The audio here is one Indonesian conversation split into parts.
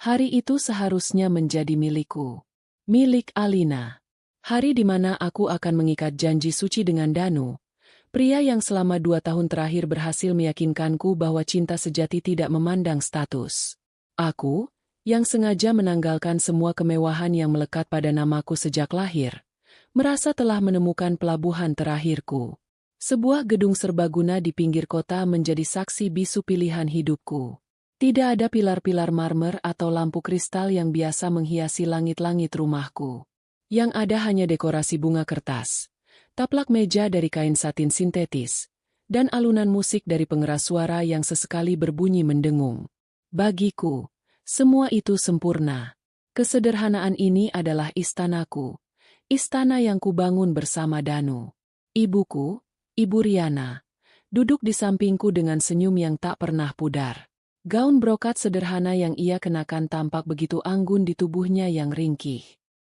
Hari itu seharusnya menjadi milikku. Milik Alina. Hari di mana aku akan mengikat janji suci dengan Danu, pria yang selama 2 tahun terakhir berhasil meyakinkanku bahwa cinta sejati tidak memandang status. Aku, yang sengaja menanggalkan semua kemewahan yang melekat pada namaku sejak lahir, merasa telah menemukan pelabuhan terakhirku. Sebuah gedung serbaguna di pinggir kota menjadi saksi bisu pilihan hidupku. Tidak ada pilar-pilar marmer atau lampu kristal yang biasa menghiasi langit-langit rumahku. Yang ada hanya dekorasi bunga kertas, taplak meja dari kain satin sintetis, dan alunan musik dari pengeras suara yang sesekali berbunyi mendengung. Bagiku, semua itu sempurna. Kesederhanaan ini adalah istanaku. Istana yang kubangun bersama Danu. Ibuku, Ibu Riana, duduk di sampingku dengan senyum yang tak pernah pudar. Gaun brokat sederhana yang ia kenakan tampak begitu anggun di tubuhnya yang ringkih.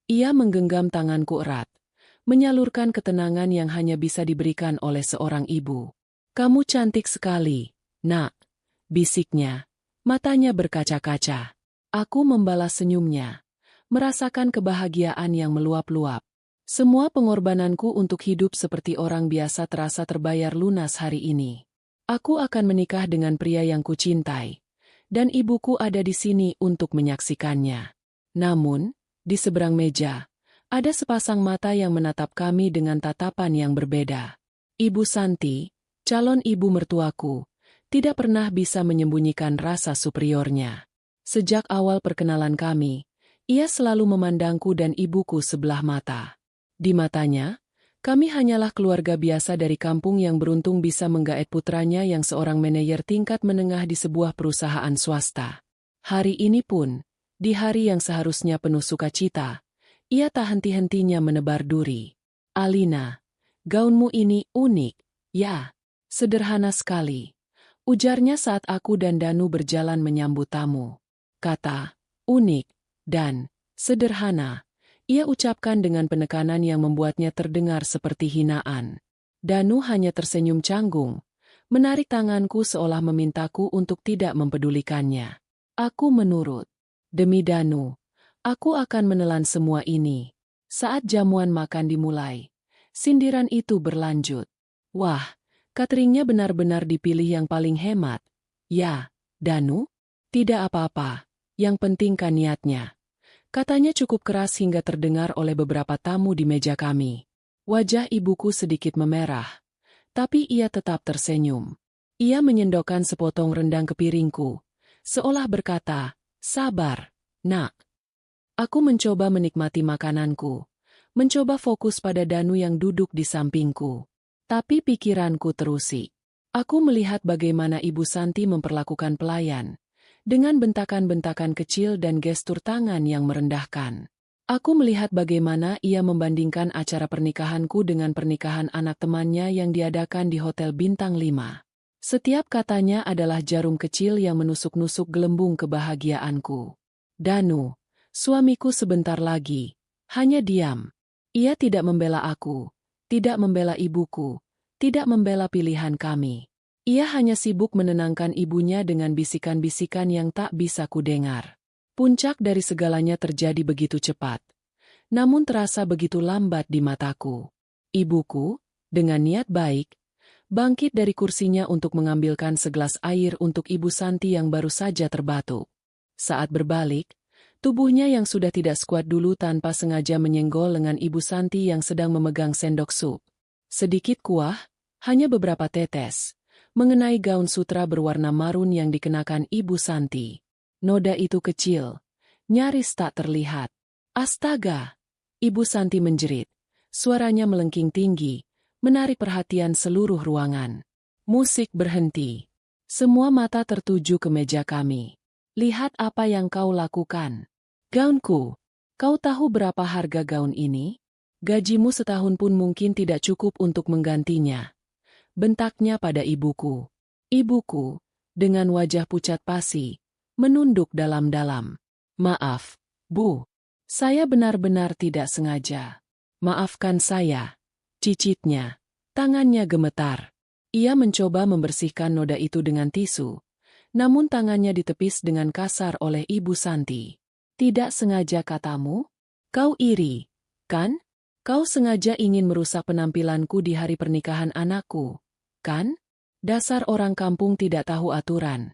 Ia menggenggam tanganku erat, menyalurkan ketenangan yang hanya bisa diberikan oleh seorang ibu. "Kamu cantik sekali, Nak," bisiknya. Matanya berkaca-kaca. Aku membalas senyumnya, merasakan kebahagiaan yang meluap-luap. Semua pengorbananku untuk hidup seperti orang biasa terasa terbayar lunas hari ini. Aku akan menikah dengan pria yang kucintai, dan ibuku ada di sini untuk menyaksikannya. Namun, di seberang meja, ada sepasang mata yang menatap kami dengan tatapan yang berbeda. Ibu Santi, calon ibu mertuaku, tidak pernah bisa menyembunyikan rasa superiornya. Sejak awal perkenalan kami, ia selalu memandangku dan ibuku sebelah mata. Di matanya, kami hanyalah keluarga biasa dari kampung yang beruntung bisa menggaet putranya yang seorang manajer tingkat menengah di sebuah perusahaan swasta. Hari ini pun, di hari yang seharusnya penuh sukacita, ia tak henti-hentinya menebar duri. "Alina, gaunmu ini unik, ya, sederhana sekali," ujarnya saat aku dan Danu berjalan menyambut tamu. Kata, unik, dan sederhana, ia ucapkan dengan penekanan yang membuatnya terdengar seperti hinaan. Danu hanya tersenyum canggung, menarik tanganku seolah memintaku untuk tidak mempedulikannya. Aku menurut. Demi Danu, aku akan menelan semua ini. Saat jamuan makan dimulai, sindiran itu berlanjut. "Wah, cateringnya benar-benar dipilih yang paling hemat." "Ya, Danu, tidak apa-apa, yang penting kan niatnya," katanya cukup keras hingga terdengar oleh beberapa tamu di meja kami. Wajah ibuku sedikit memerah, tapi ia tetap tersenyum. Ia menyendokkan sepotong rendang ke piringku, seolah berkata, "Sabar, Nak." Aku mencoba menikmati makananku, mencoba fokus pada Danu yang duduk di sampingku. Tapi pikiranku terusik. Aku melihat bagaimana Ibu Santi memperlakukan pelayan, dengan bentakan-bentakan kecil dan gestur tangan yang merendahkan. Aku melihat bagaimana ia membandingkan acara pernikahanku dengan pernikahan anak temannya yang diadakan di Hotel Bintang 5. Setiap katanya adalah jarum kecil yang menusuk-nusuk gelembung kebahagiaanku. Danu, suamiku sebentar lagi, hanya diam. Ia tidak membela aku, tidak membela ibuku, tidak membela pilihan kami. Ia hanya sibuk menenangkan ibunya dengan bisikan-bisikan yang tak bisa kudengar. Puncak dari segalanya terjadi begitu cepat, namun terasa begitu lambat di mataku. Ibuku, dengan niat baik, bangkit dari kursinya untuk mengambilkan segelas air untuk Ibu Santi yang baru saja terbatuk. Saat berbalik, tubuhnya yang sudah tidak sekuat dulu tanpa sengaja menyenggol lengan Ibu Santi yang sedang memegang sendok sup. Sedikit kuah, hanya beberapa tetes, mengenai gaun sutra berwarna marun yang dikenakan Ibu Santi. Noda itu kecil, nyaris tak terlihat. "Astaga!" Ibu Santi menjerit. Suaranya melengking tinggi, menarik perhatian seluruh ruangan. Musik berhenti. Semua mata tertuju ke meja kami. "Lihat apa yang kau lakukan." "Gaunku. Kau tahu berapa harga gaun ini? Gajimu setahun pun mungkin tidak cukup untuk menggantinya," bentaknya pada ibuku. Ibuku, dengan wajah pucat pasi, menunduk dalam-dalam. "Maaf, Bu. Saya benar-benar tidak sengaja. Maafkan saya," cicitnya. Tangannya gemetar. Ia mencoba membersihkan noda itu dengan tisu, Namun tangannya ditepis dengan kasar oleh Ibu Santi. Tidak sengaja katamu? Kau iri, kan? Kau sengaja ingin merusak penampilanku di hari pernikahan anakku, kan? Dasar orang kampung tidak tahu aturan.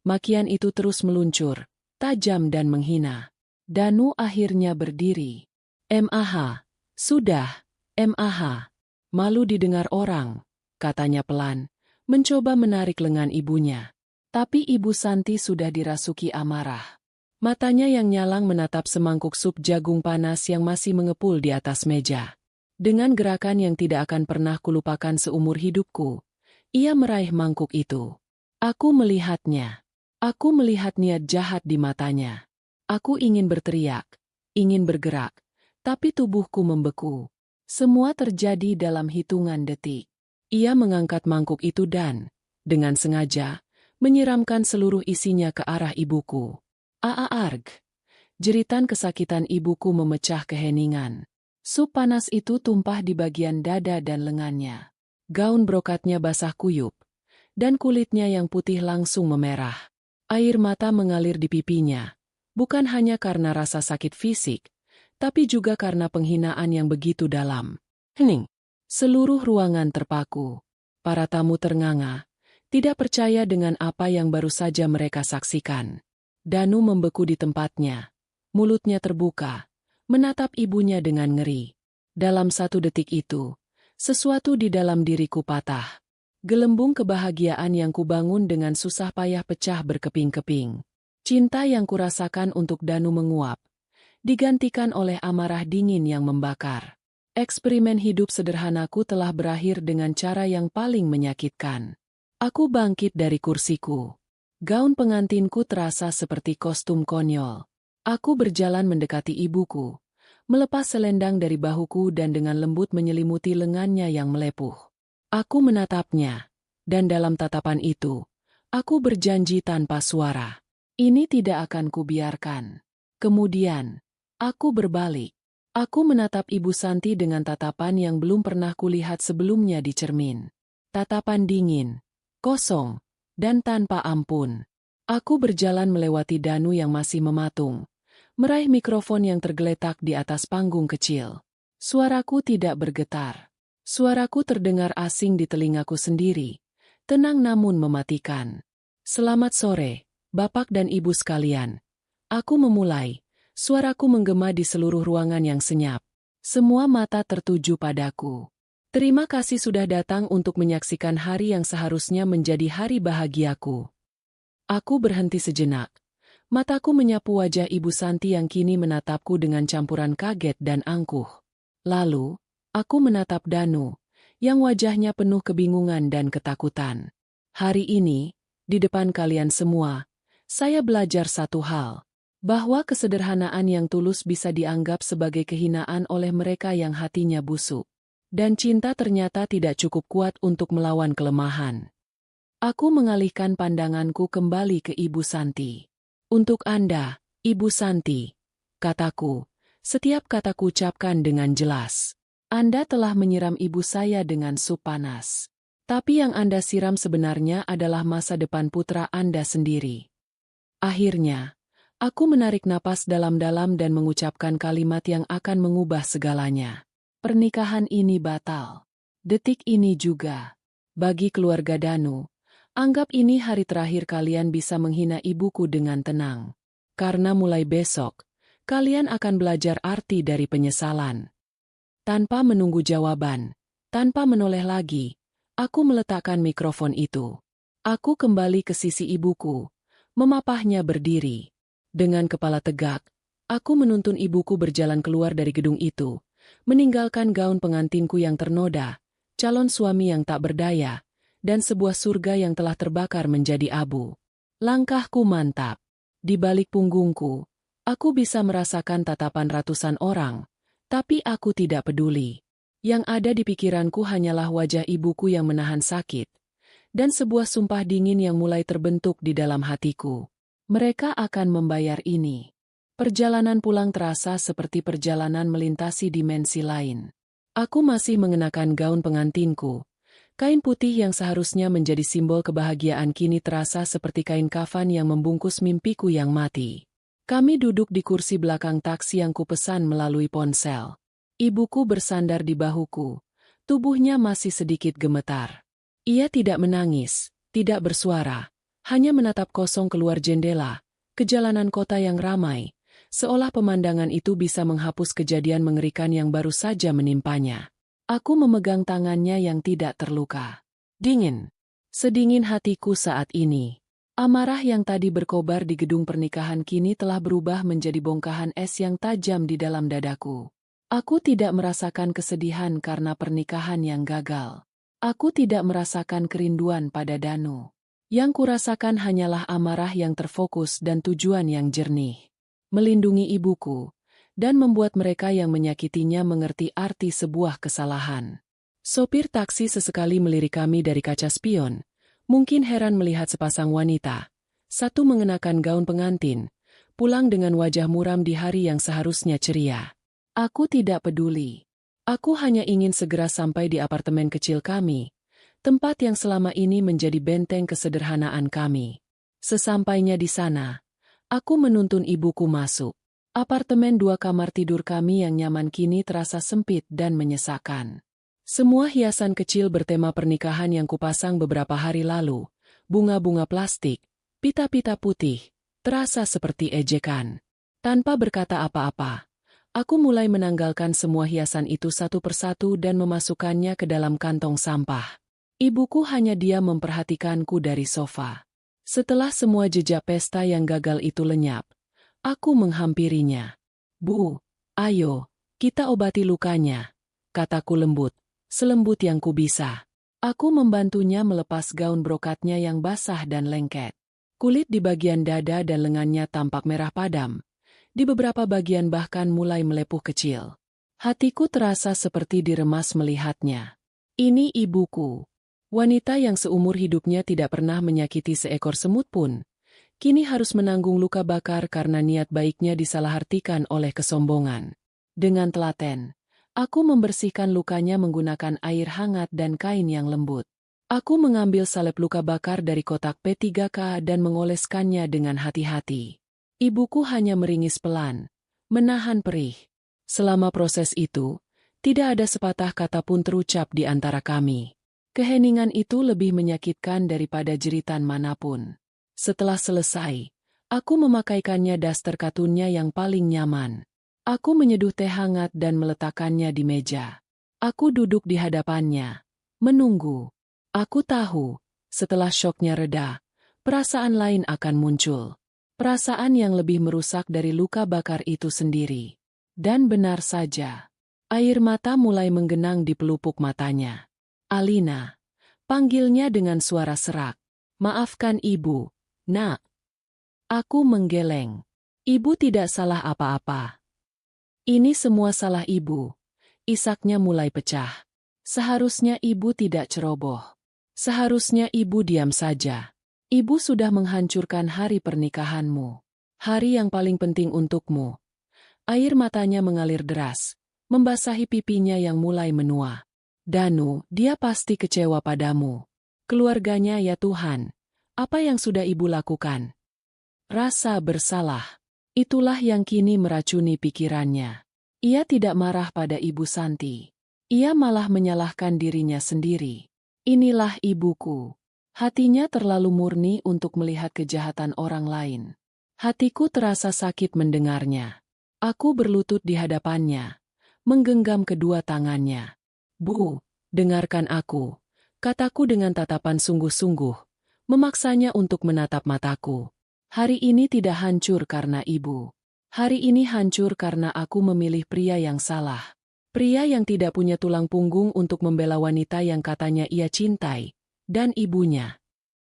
Makian itu terus meluncur, tajam dan menghina. Danu akhirnya berdiri. "Mah, sudah, Mah. Malu didengar orang," katanya pelan, mencoba menarik lengan ibunya. Tapi Ibu Santi sudah dirasuki amarah. Matanya yang nyalang menatap semangkuk sup jagung panas yang masih mengepul di atas meja. Dengan gerakan yang tidak akan pernah kulupakan seumur hidupku, ia meraih mangkuk itu. Aku melihatnya. Aku melihat niat jahat di matanya. Aku ingin berteriak, ingin bergerak, tapi tubuhku membeku. Semua terjadi dalam hitungan detik. Ia mengangkat mangkuk itu dan, dengan sengaja, menyiramkan seluruh isinya ke arah ibuku. Arg! Jeritan kesakitan ibuku memecah keheningan. Sup panas itu tumpah di bagian dada dan lengannya. Gaun brokatnya basah kuyup, dan kulitnya yang putih langsung memerah. Air mata mengalir di pipinya, bukan hanya karena rasa sakit fisik, tapi juga karena penghinaan yang begitu dalam. Hening. Seluruh ruangan terpaku. Para tamu ternganga, tidak percaya dengan apa yang baru saja mereka saksikan. Danu membeku di tempatnya. Mulutnya terbuka, menatap ibunya dengan ngeri. Dalam 1 detik itu, sesuatu di dalam diriku patah. Gelembung kebahagiaan yang kubangun dengan susah payah pecah berkeping-keping. Cinta yang kurasakan untuk Danu menguap, digantikan oleh amarah dingin yang membakar. Eksperimen hidup sederhanaku telah berakhir dengan cara yang paling menyakitkan. Aku bangkit dari kursiku. Gaun pengantinku terasa seperti kostum konyol. Aku berjalan mendekati ibuku, melepas selendang dari bahuku dan dengan lembut menyelimuti lengannya yang melepuh. Aku menatapnya, dan dalam tatapan itu, aku berjanji tanpa suara. Ini tidak akan kubiarkan. Kemudian, aku berbalik. Aku menatap Ibu Santi dengan tatapan yang belum pernah kulihat sebelumnya di cermin. Tatapan dingin, kosong, dan tanpa ampun. Aku berjalan melewati Danu yang masih mematung, meraih mikrofon yang tergeletak di atas panggung kecil. Suaraku tidak bergetar. Suaraku terdengar asing di telingaku sendiri, tenang namun mematikan. "Selamat sore, Bapak dan Ibu sekalian." Aku memulai. Suaraku menggema di seluruh ruangan yang senyap. Semua mata tertuju padaku. Terima kasih sudah datang untuk menyaksikan hari yang seharusnya menjadi hari bahagiaku. Aku berhenti sejenak. Mataku menyapu wajah Ibu Santi yang kini menatapku dengan campuran kaget dan angkuh. Lalu, aku menatap Danu, yang wajahnya penuh kebingungan dan ketakutan. Hari ini, di depan kalian semua, saya belajar satu hal. Bahwa kesederhanaan yang tulus bisa dianggap sebagai kehinaan oleh mereka yang hatinya busuk. Dan cinta ternyata tidak cukup kuat untuk melawan kelemahan. Aku mengalihkan pandanganku kembali ke Ibu Santi. "Untuk Anda, Ibu Santi," kataku, setiap kataku ucapkan dengan jelas. "Anda telah menyiram ibu saya dengan sup panas. Tapi yang Anda siram sebenarnya adalah masa depan putra Anda sendiri." Akhirnya, aku menarik napas dalam-dalam dan mengucapkan kalimat yang akan mengubah segalanya. Pernikahan ini batal. Detik ini juga. Bagi keluarga Danu, anggap ini hari terakhir kalian bisa menghina ibuku dengan tenang. Karena mulai besok, kalian akan belajar arti dari penyesalan. Tanpa menunggu jawaban, tanpa menoleh lagi, aku meletakkan mikrofon itu. Aku kembali ke sisi ibuku, memapahnya berdiri. Dengan kepala tegak, aku menuntun ibuku berjalan keluar dari gedung itu, meninggalkan gaun pengantinku yang ternoda, calon suami yang tak berdaya, dan sebuah surga yang telah terbakar menjadi abu. Langkahku mantap. Di balik punggungku, aku bisa merasakan tatapan ratusan orang, tapi aku tidak peduli. Yang ada di pikiranku hanyalah wajah ibuku yang menahan sakit, dan sebuah sumpah dingin yang mulai terbentuk di dalam hatiku. Mereka akan membayar ini. Perjalanan pulang terasa seperti perjalanan melintasi dimensi lain. Aku masih mengenakan gaun pengantinku, Kain putih yang seharusnya menjadi simbol kebahagiaan kini terasa seperti kain kafan yang membungkus mimpiku yang mati. Kami duduk di kursi belakang taksi yang kupesan melalui ponsel. Ibuku bersandar di bahuku. Tubuhnya masih sedikit gemetar. Ia tidak menangis, tidak bersuara, hanya menatap kosong keluar jendela, ke jalanan kota yang ramai, seolah pemandangan itu bisa menghapus kejadian mengerikan yang baru saja menimpanya. Aku memegang tangannya yang tidak terluka. Dingin. Sedingin hatiku saat ini. Amarah yang tadi berkobar di gedung pernikahan kini telah berubah menjadi bongkahan es yang tajam di dalam dadaku. Aku tidak merasakan kesedihan karena pernikahan yang gagal. Aku tidak merasakan kerinduan pada Danu. Yang kurasakan hanyalah amarah yang terfokus dan tujuan yang jernih. Melindungi ibuku, dan membuat mereka yang menyakitinya mengerti arti sebuah kesalahan. Sopir taksi sesekali melirik kami dari kaca spion, mungkin heran melihat sepasang wanita, satu mengenakan gaun pengantin, pulang dengan wajah muram di hari yang seharusnya ceria. Aku tidak peduli. Aku hanya ingin segera sampai di apartemen kecil kami, tempat yang selama ini menjadi benteng kesederhanaan kami. Sesampainya di sana, aku menuntun ibuku masuk. Apartemen 2 kamar tidur kami yang nyaman kini terasa sempit dan menyesakkan. Semua hiasan kecil bertema pernikahan yang kupasang beberapa hari lalu, bunga-bunga plastik, pita-pita putih, terasa seperti ejekan. Tanpa berkata apa-apa, aku mulai menanggalkan semua hiasan itu satu persatu dan memasukkannya ke dalam kantong sampah. Ibuku hanya diam memperhatikanku dari sofa. Setelah semua jejak pesta yang gagal itu lenyap, aku menghampirinya. "Bu, ayo, kita obati lukanya," kataku lembut, selembut yang ku bisa. Aku membantunya melepas gaun brokatnya yang basah dan lengket. Kulit di bagian dada dan lengannya tampak merah padam. Di beberapa bagian bahkan mulai melepuh kecil. Hatiku terasa seperti diremas melihatnya. Ini ibuku. Wanita yang seumur hidupnya tidak pernah menyakiti seekor semut pun. Kini harus menanggung luka bakar karena niat baiknya disalahartikan oleh kesombongan. Dengan telaten, aku membersihkan lukanya menggunakan air hangat dan kain yang lembut. Aku mengambil salep luka bakar dari kotak P3K dan mengoleskannya dengan hati-hati. Ibuku hanya meringis pelan, menahan perih. Selama proses itu, tidak ada sepatah kata pun terucap di antara kami. Keheningan itu lebih menyakitkan daripada jeritan manapun. Setelah selesai, aku memakaikannya daster katunnya yang paling nyaman. Aku menyeduh teh hangat dan meletakkannya di meja. Aku duduk di hadapannya, menunggu. Aku tahu, setelah syoknya reda, perasaan lain akan muncul. Perasaan yang lebih merusak dari luka bakar itu sendiri. Dan benar saja, air mata mulai menggenang di pelupuk matanya. "Alina," panggilnya dengan suara serak. "Maafkan ibu, Nak." Aku menggeleng. Ibu tidak salah apa-apa. Ini semua salah ibu. Isaknya mulai pecah. Seharusnya ibu tidak ceroboh. Seharusnya ibu diam saja. Ibu sudah menghancurkan hari pernikahanmu. Hari yang paling penting untukmu. Air matanya mengalir deras, membasahi pipinya yang mulai menua. "Danu, dia pasti kecewa padamu. Keluarganya ya Tuhan. Apa yang sudah ibu lakukan?" Rasa bersalah. Itulah yang kini meracuni pikirannya. Ia tidak marah pada Ibu Santi. Ia malah menyalahkan dirinya sendiri. Inilah ibuku. Hatinya terlalu murni untuk melihat kejahatan orang lain. Hatiku terasa sakit mendengarnya. Aku berlutut di hadapannya, menggenggam kedua tangannya. "Bu, dengarkan aku," kataku dengan tatapan sungguh-sungguh, memaksanya untuk menatap mataku. "Hari ini tidak hancur karena ibu. Hari ini hancur karena aku memilih pria yang salah. Pria yang tidak punya tulang punggung untuk membela wanita yang katanya ia cintai, dan ibunya.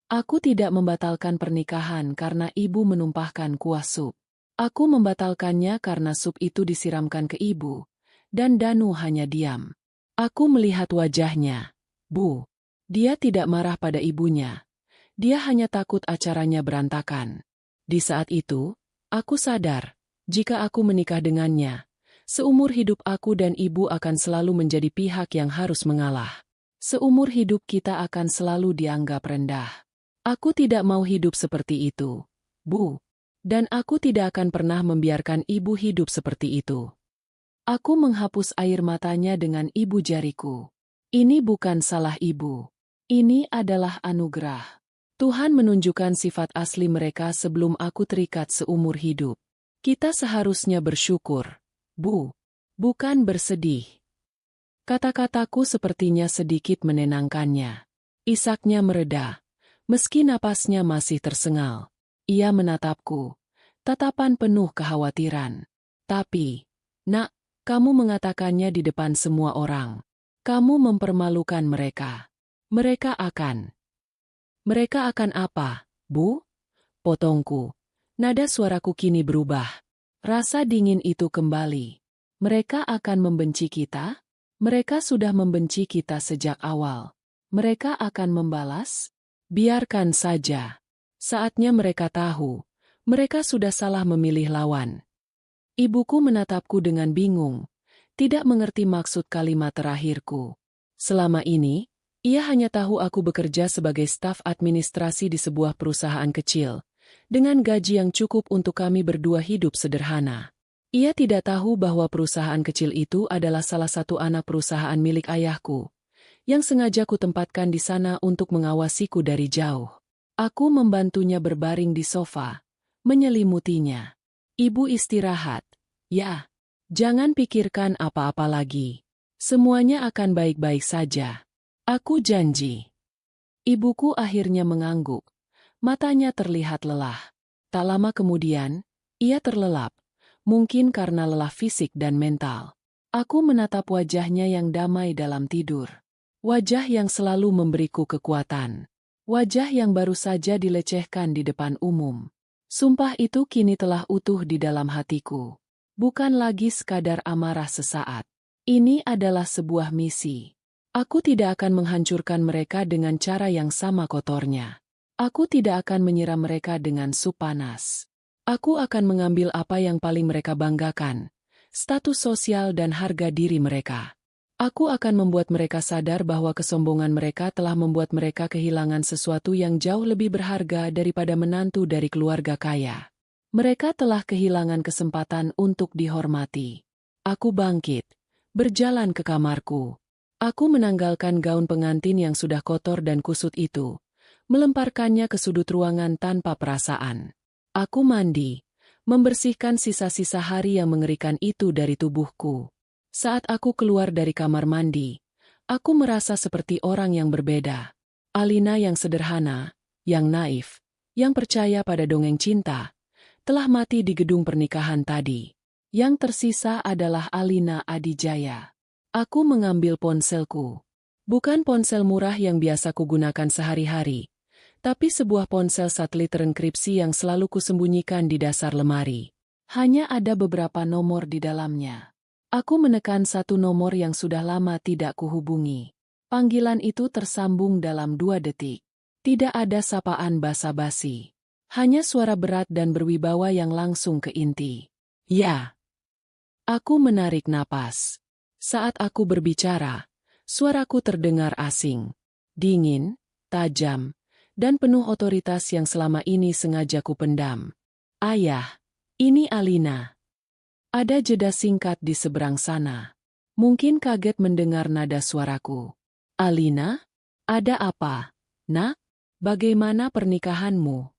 Aku tidak membatalkan pernikahan karena ibu menumpahkan kuah sup. Aku membatalkannya karena sup itu disiramkan ke ibu, dan Danu hanya diam. Aku melihat wajahnya. Bu, dia tidak marah pada ibunya. Dia hanya takut acaranya berantakan. Di saat itu, aku sadar, jika aku menikah dengannya, seumur hidup aku dan ibu akan selalu menjadi pihak yang harus mengalah. Seumur hidup kita akan selalu dianggap rendah. Aku tidak mau hidup seperti itu, Bu. Dan aku tidak akan pernah membiarkan ibu hidup seperti itu. Aku menghapus air matanya dengan ibu jariku. Ini bukan salah ibu. Ini adalah anugerah. Tuhan menunjukkan sifat asli mereka sebelum aku terikat seumur hidup. Kita seharusnya bersyukur, Bu. Bukan bersedih. Kata-kataku sepertinya sedikit menenangkannya. Isaknya mereda. Meski napasnya masih tersengal. Ia menatapku. Tatapan penuh kekhawatiran. Tapi, Nak, kamu mengatakannya di depan semua orang. Kamu mempermalukan mereka. Mereka akan apa, Bu? Potongku. Nada suaraku kini berubah. Rasa dingin itu kembali. Mereka akan membenci kita? Mereka sudah membenci kita sejak awal. Mereka akan membalas? Biarkan saja. Saatnya mereka tahu. Mereka sudah salah memilih lawan. Ibuku menatapku dengan bingung. Tidak mengerti maksud kalimat terakhirku. Selama ini, ia hanya tahu aku bekerja sebagai staf administrasi di sebuah perusahaan kecil, dengan gaji yang cukup untuk kami berdua hidup sederhana. Ia tidak tahu bahwa perusahaan kecil itu adalah salah satu anak perusahaan milik ayahku, yang sengaja kutempatkan di sana untuk mengawasiku dari jauh. Aku membantunya berbaring di sofa, menyelimutinya. Ibu istirahat. Ya, jangan pikirkan apa-apa lagi. Semuanya akan baik-baik saja. Aku janji. Ibuku akhirnya mengangguk. Matanya terlihat lelah. Tak lama kemudian, ia terlelap. Mungkin karena lelah fisik dan mental. Aku menatap wajahnya yang damai dalam tidur. Wajah yang selalu memberiku kekuatan. Wajah yang baru saja dilecehkan di depan umum. Sumpah itu kini telah utuh di dalam hatiku. Bukan lagi sekadar amarah sesaat. Ini adalah sebuah misi. Aku tidak akan menghancurkan mereka dengan cara yang sama kotornya. Aku tidak akan menyiram mereka dengan sup panas. Aku akan mengambil apa yang paling mereka banggakan, status sosial dan harga diri mereka. Aku akan membuat mereka sadar bahwa kesombongan mereka telah membuat mereka kehilangan sesuatu yang jauh lebih berharga daripada menantu dari keluarga kaya. Mereka telah kehilangan kesempatan untuk dihormati. Aku bangkit, berjalan ke kamarku. Aku menanggalkan gaun pengantin yang sudah kotor dan kusut itu, melemparkannya ke sudut ruangan tanpa perasaan. Aku mandi, membersihkan sisa-sisa hari yang mengerikan itu dari tubuhku. Saat aku keluar dari kamar mandi, aku merasa seperti orang yang berbeda. Alina yang sederhana, yang naif, yang percaya pada dongeng cinta, telah mati di gedung pernikahan tadi. Yang tersisa adalah Alina Adijaya. Aku mengambil ponselku. Bukan ponsel murah yang biasa kugunakan sehari-hari, tapi sebuah ponsel satelit terenkripsi yang selalu kusembunyikan di dasar lemari. Hanya ada beberapa nomor di dalamnya. Aku menekan satu nomor yang sudah lama tidak kuhubungi. Panggilan itu tersambung dalam 2 detik. Tidak ada sapaan basa-basi. Hanya suara berat dan berwibawa yang langsung ke inti. Ya. Aku menarik napas. Saat aku berbicara, suaraku terdengar asing. Dingin, tajam, dan penuh otoritas yang selama ini sengaja kupendam. Ayah, ini Alina. Ada jeda singkat di seberang sana. Mungkin kaget mendengar nada suaraku. Alina? Ada apa? Nak? Bagaimana pernikahanmu?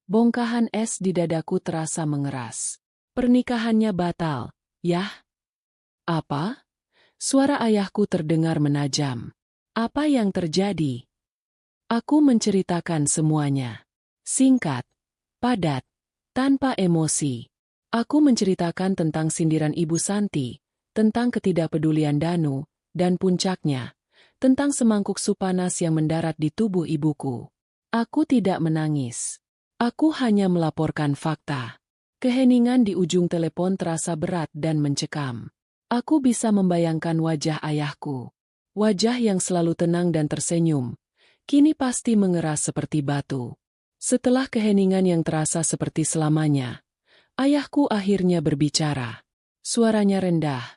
Bongkahan es di dadaku terasa mengeras. Pernikahannya batal, yah? Apa? Suara ayahku terdengar menajam. Apa yang terjadi? Aku menceritakan semuanya. Singkat, padat, tanpa emosi. Aku menceritakan tentang sindiran Ibu Santi, tentang ketidakpedulian Danu, dan puncaknya, tentang semangkuk sup panas yang mendarat di tubuh ibuku. Aku tidak menangis. Aku hanya melaporkan fakta. Keheningan di ujung telepon terasa berat dan mencekam. Aku bisa membayangkan wajah ayahku. Wajah yang selalu tenang dan tersenyum, kini pasti mengeras seperti batu. Setelah keheningan yang terasa seperti selamanya, ayahku akhirnya berbicara. Suaranya rendah,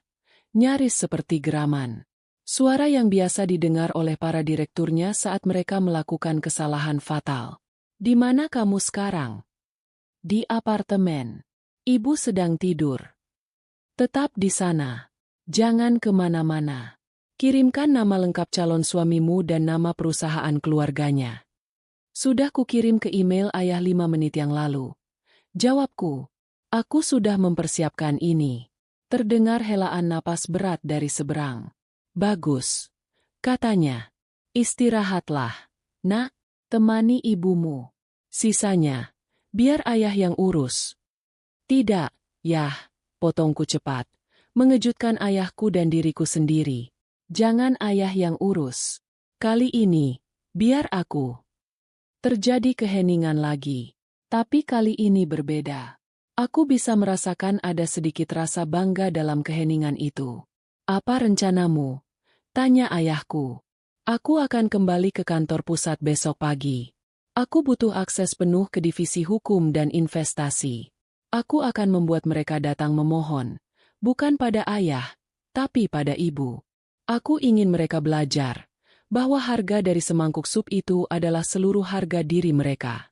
nyaris seperti geraman. Suara yang biasa didengar oleh para direkturnya saat mereka melakukan kesalahan fatal. Di mana kamu sekarang? Di apartemen. Ibu sedang tidur. Tetap di sana. Jangan kemana-mana. Kirimkan nama lengkap calon suamimu dan nama perusahaan keluarganya. Sudah kukirim ke email ayah 5 menit yang lalu. Jawabku. Aku sudah mempersiapkan ini. Terdengar helaan napas berat dari seberang. Bagus. Katanya. Istirahatlah. Nak, temani ibumu. Sisanya, biar ayah yang urus. Tidak, Yah, potongku cepat. Mengejutkan ayahku dan diriku sendiri. Jangan ayah yang urus. Kali ini, biar aku. Terjadi keheningan lagi. Tapi kali ini berbeda. Aku bisa merasakan ada sedikit rasa bangga dalam keheningan itu. Apa rencanamu? Tanya ayahku. Aku akan kembali ke kantor pusat besok pagi. Aku butuh akses penuh ke divisi hukum dan investasi. Aku akan membuat mereka datang memohon, bukan pada ayah, tapi pada ibu. Aku ingin mereka belajar bahwa harga dari semangkuk sup itu adalah seluruh harga diri mereka.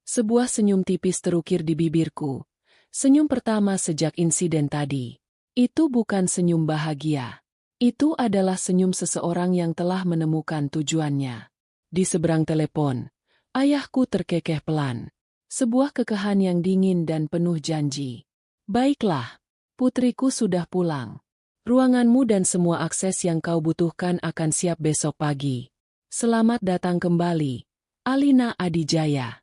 Sebuah senyum tipis terukir di bibirku. Senyum pertama sejak insiden tadi. Itu bukan senyum bahagia. Itu adalah senyum seseorang yang telah menemukan tujuannya. Di seberang telepon, ayahku terkekeh pelan. Sebuah kekehan yang dingin dan penuh janji. Baiklah, putriku sudah pulang. Ruanganmu dan semua akses yang kau butuhkan akan siap besok pagi. Selamat datang kembali, Alina Adijaya.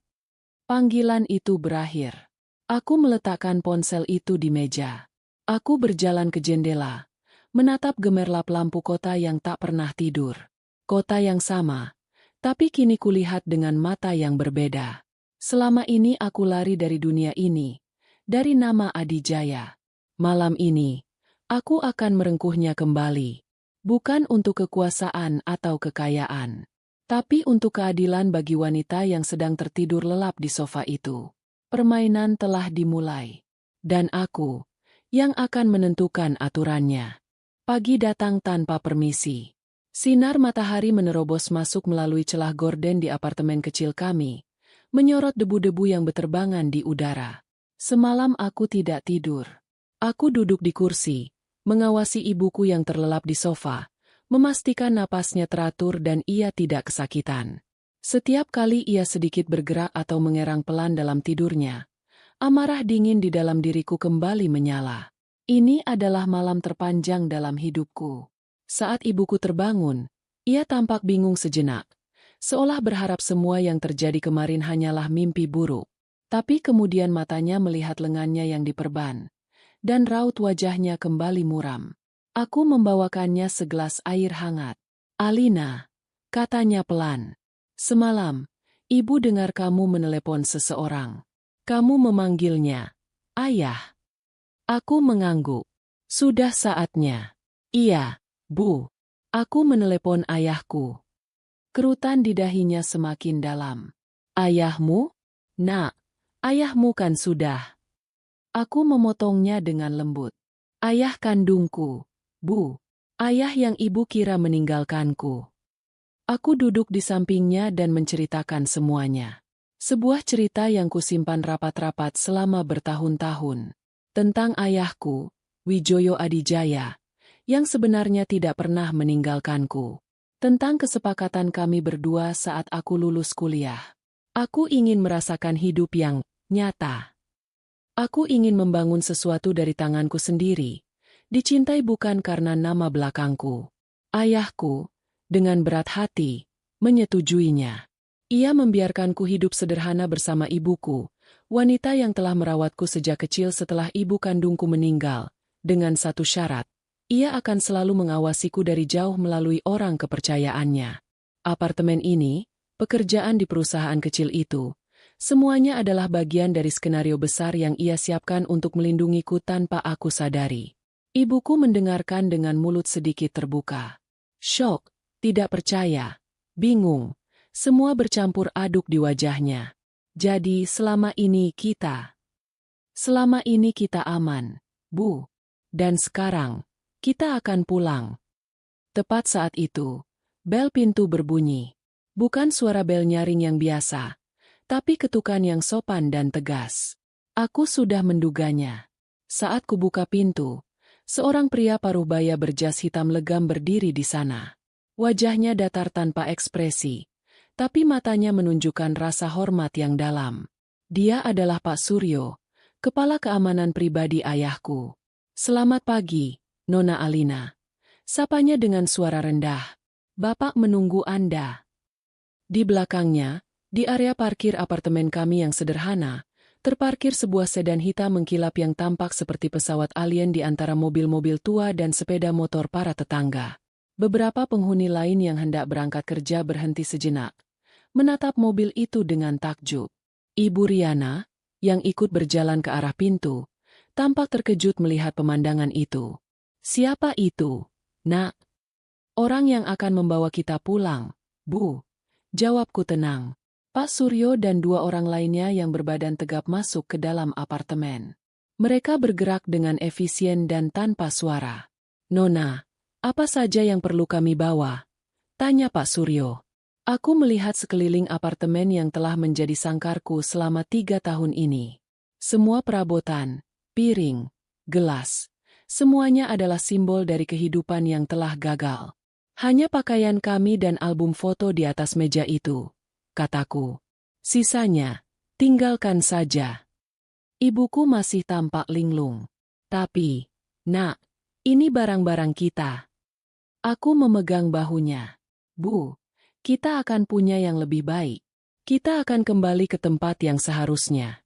Panggilan itu berakhir. Aku meletakkan ponsel itu di meja. Aku berjalan ke jendela, menatap gemerlap lampu kota yang tak pernah tidur. Kota yang sama, tapi kini kulihat dengan mata yang berbeda. Selama ini aku lari dari dunia ini, dari nama Adijaya. Malam ini, aku akan merengkuhnya kembali. Bukan untuk kekuasaan atau kekayaan, tapi untuk keadilan bagi wanita yang sedang tertidur lelap di sofa itu. Permainan telah dimulai. Dan aku, yang akan menentukan aturannya. Pagi datang tanpa permisi. Sinar matahari menerobos masuk melalui celah gorden di apartemen kecil kami, menyorot debu-debu yang berterbangan di udara. Semalam aku tidak tidur. Aku duduk di kursi, mengawasi ibuku yang terlelap di sofa, memastikan napasnya teratur dan ia tidak kesakitan. Setiap kali ia sedikit bergerak atau mengerang pelan dalam tidurnya, amarah dingin di dalam diriku kembali menyala. Ini adalah malam terpanjang dalam hidupku. Saat ibuku terbangun, ia tampak bingung sejenak. Seolah berharap semua yang terjadi kemarin hanyalah mimpi buruk. Tapi kemudian matanya melihat lengannya yang diperban. Dan raut wajahnya kembali muram. Aku membawakannya segelas air hangat. Alina, katanya pelan. Semalam, ibu dengar kamu menelepon seseorang. Kamu memanggilnya ayah. Aku mengangguk. Sudah saatnya. Iya, Bu. Aku menelepon ayahku. Kerutan di dahinya semakin dalam. Ayahmu? Nak, ayahmu kan sudah. Aku memotongnya dengan lembut. Ayah kandungku, Bu. Ayah yang ibu kira meninggalkanku. Aku duduk di sampingnya dan menceritakan semuanya. Sebuah cerita yang kusimpan rapat-rapat selama bertahun-tahun. Tentang ayahku, Wijoyo Adijaya, yang sebenarnya tidak pernah meninggalkanku. Tentang kesepakatan kami berdua saat aku lulus kuliah. Aku ingin merasakan hidup yang nyata. Aku ingin membangun sesuatu dari tanganku sendiri. Dicintai bukan karena nama belakangku. Ayahku, dengan berat hati, menyetujuinya. Ia membiarkanku hidup sederhana bersama ibuku, wanita yang telah merawatku sejak kecil setelah ibu kandungku meninggal, dengan satu syarat. Ia akan selalu mengawasiku dari jauh melalui orang kepercayaannya. Apartemen ini, pekerjaan di perusahaan kecil itu, semuanya adalah bagian dari skenario besar yang ia siapkan untuk melindungiku tanpa aku sadari. Ibuku mendengarkan dengan mulut sedikit terbuka. Syok, tidak percaya, bingung, semua bercampur aduk di wajahnya. Jadi selama ini kita aman, Bu. Dan sekarang, kita akan pulang. Tepat saat itu, bel pintu berbunyi. Bukan suara bel nyaring yang biasa, tapi ketukan yang sopan dan tegas. Aku sudah menduganya. Saat kubuka pintu, seorang pria paruh baya berjas hitam legam berdiri di sana. Wajahnya datar tanpa ekspresi, tapi matanya menunjukkan rasa hormat yang dalam. Dia adalah Pak Suryo, kepala keamanan pribadi ayahku. "Selamat pagi, Nona Alina," sapanya dengan suara rendah. "Bapak menunggu Anda." Di belakangnya, di area parkir apartemen kami yang sederhana, terparkir sebuah sedan hitam mengkilap yang tampak seperti pesawat alien di antara mobil-mobil tua dan sepeda motor para tetangga. Beberapa penghuni lain yang hendak berangkat kerja berhenti sejenak, menatap mobil itu dengan takjub. Ibu Riana, yang ikut berjalan ke arah pintu, tampak terkejut melihat pemandangan itu. "Siapa itu, Nak?" "Orang yang akan membawa kita pulang, Bu," jawabku tenang. Pak Suryo dan dua orang lainnya yang berbadan tegap masuk ke dalam apartemen. Mereka bergerak dengan efisien dan tanpa suara. "Nona, apa saja yang perlu kami bawa?" tanya Pak Suryo. Aku melihat sekeliling apartemen yang telah menjadi sangkarku selama 3 tahun ini. Semua perabotan, piring, gelas, semuanya adalah simbol dari kehidupan yang telah gagal. "Hanya pakaian kami dan album foto di atas meja itu," kataku. "Sisanya, tinggalkan saja." Ibuku masih tampak linglung. "Tapi, Nak, ini barang-barang kita." Aku memegang bahunya. "Bu, kita akan punya yang lebih baik. Kita akan kembali ke tempat yang seharusnya."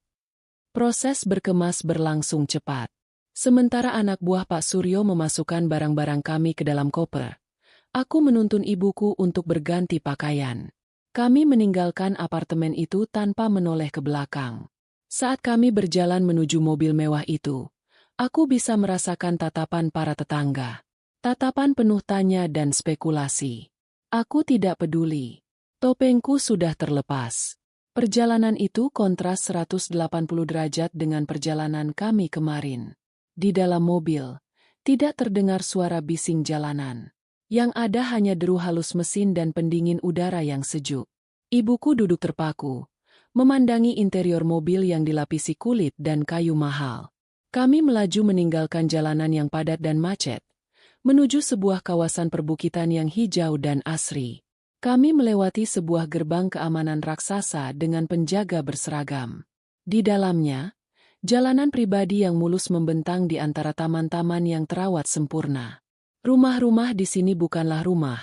Proses berkemas berlangsung cepat. Sementara anak buah Pak Suryo memasukkan barang-barang kami ke dalam koper, aku menuntun ibuku untuk berganti pakaian. Kami meninggalkan apartemen itu tanpa menoleh ke belakang. Saat kami berjalan menuju mobil mewah itu, aku bisa merasakan tatapan para tetangga. Tatapan penuh tanya dan spekulasi. Aku tidak peduli. Topengku sudah terlepas. Perjalanan itu kontras 180 derajat dengan perjalanan kami kemarin. Di dalam mobil, tidak terdengar suara bising jalanan. Yang ada hanya deru halus mesin dan pendingin udara yang sejuk. Ibuku duduk terpaku, memandangi interior mobil yang dilapisi kulit dan kayu mahal. Kami melaju meninggalkan jalanan yang padat dan macet, menuju sebuah kawasan perbukitan yang hijau dan asri. Kami melewati sebuah gerbang keamanan raksasa dengan penjaga berseragam. Di dalamnya, jalanan pribadi yang mulus membentang di antara taman-taman yang terawat sempurna. Rumah-rumah di sini bukanlah rumah,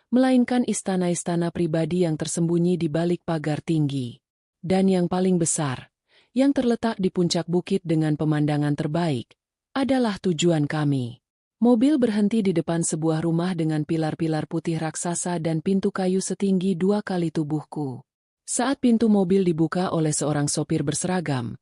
melainkan istana-istana pribadi yang tersembunyi di balik pagar tinggi. Dan yang paling besar, yang terletak di puncak bukit dengan pemandangan terbaik, adalah tujuan kami. Mobil berhenti di depan sebuah rumah dengan pilar-pilar putih raksasa dan pintu kayu setinggi 2 kali tubuhku. Saat pintu mobil dibuka oleh seorang sopir berseragam,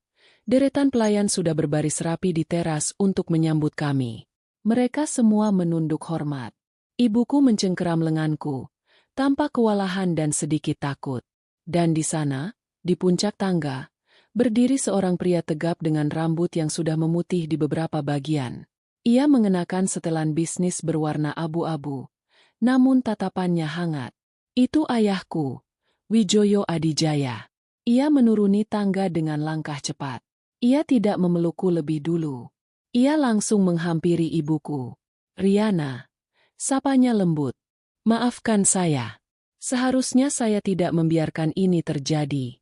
deretan pelayan sudah berbaris rapi di teras untuk menyambut kami. Mereka semua menunduk hormat. Ibuku mencengkeram lenganku, tampak kewalahan dan sedikit takut. Dan di sana, di puncak tangga, berdiri seorang pria tegap dengan rambut yang sudah memutih di beberapa bagian. Ia mengenakan setelan bisnis berwarna abu-abu, namun tatapannya hangat. Itu ayahku, Wijoyo Adijaya. Ia menuruni tangga dengan langkah cepat. Ia tidak memelukku lebih dulu. Ia langsung menghampiri ibuku. "Riana," sapanya lembut. "Maafkan saya. Seharusnya saya tidak membiarkan ini terjadi."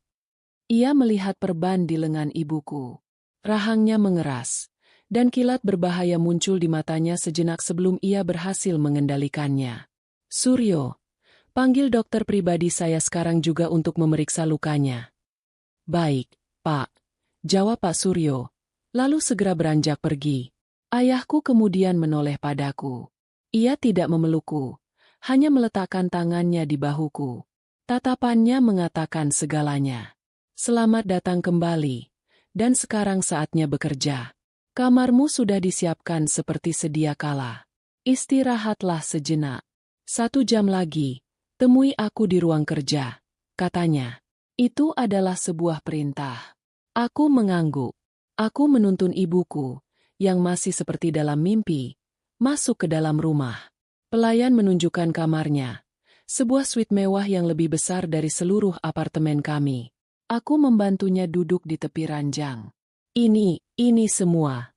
Ia melihat perban di lengan ibuku. Rahangnya mengeras, dan kilat berbahaya muncul di matanya sejenak sebelum ia berhasil mengendalikannya. "Suryo, panggil dokter pribadi saya sekarang juga untuk memeriksa lukanya." "Baik, Pak," jawab Pak Suryo, lalu segera beranjak pergi. Ayahku kemudian menoleh padaku. Ia tidak memelukku, hanya meletakkan tangannya di bahuku. Tatapannya mengatakan segalanya. "Selamat datang kembali, dan sekarang saatnya bekerja. Kamarmu sudah disiapkan seperti sedia kala. Istirahatlah sejenak. 1 jam lagi, temui aku di ruang kerja," katanya. Itu adalah sebuah perintah. Aku mengangguk. Aku menuntun ibuku, yang masih seperti dalam mimpi, masuk ke dalam rumah. Pelayan menunjukkan kamarnya. Sebuah suite mewah yang lebih besar dari seluruh apartemen kami. Aku membantunya duduk di tepi ranjang. Ini semua.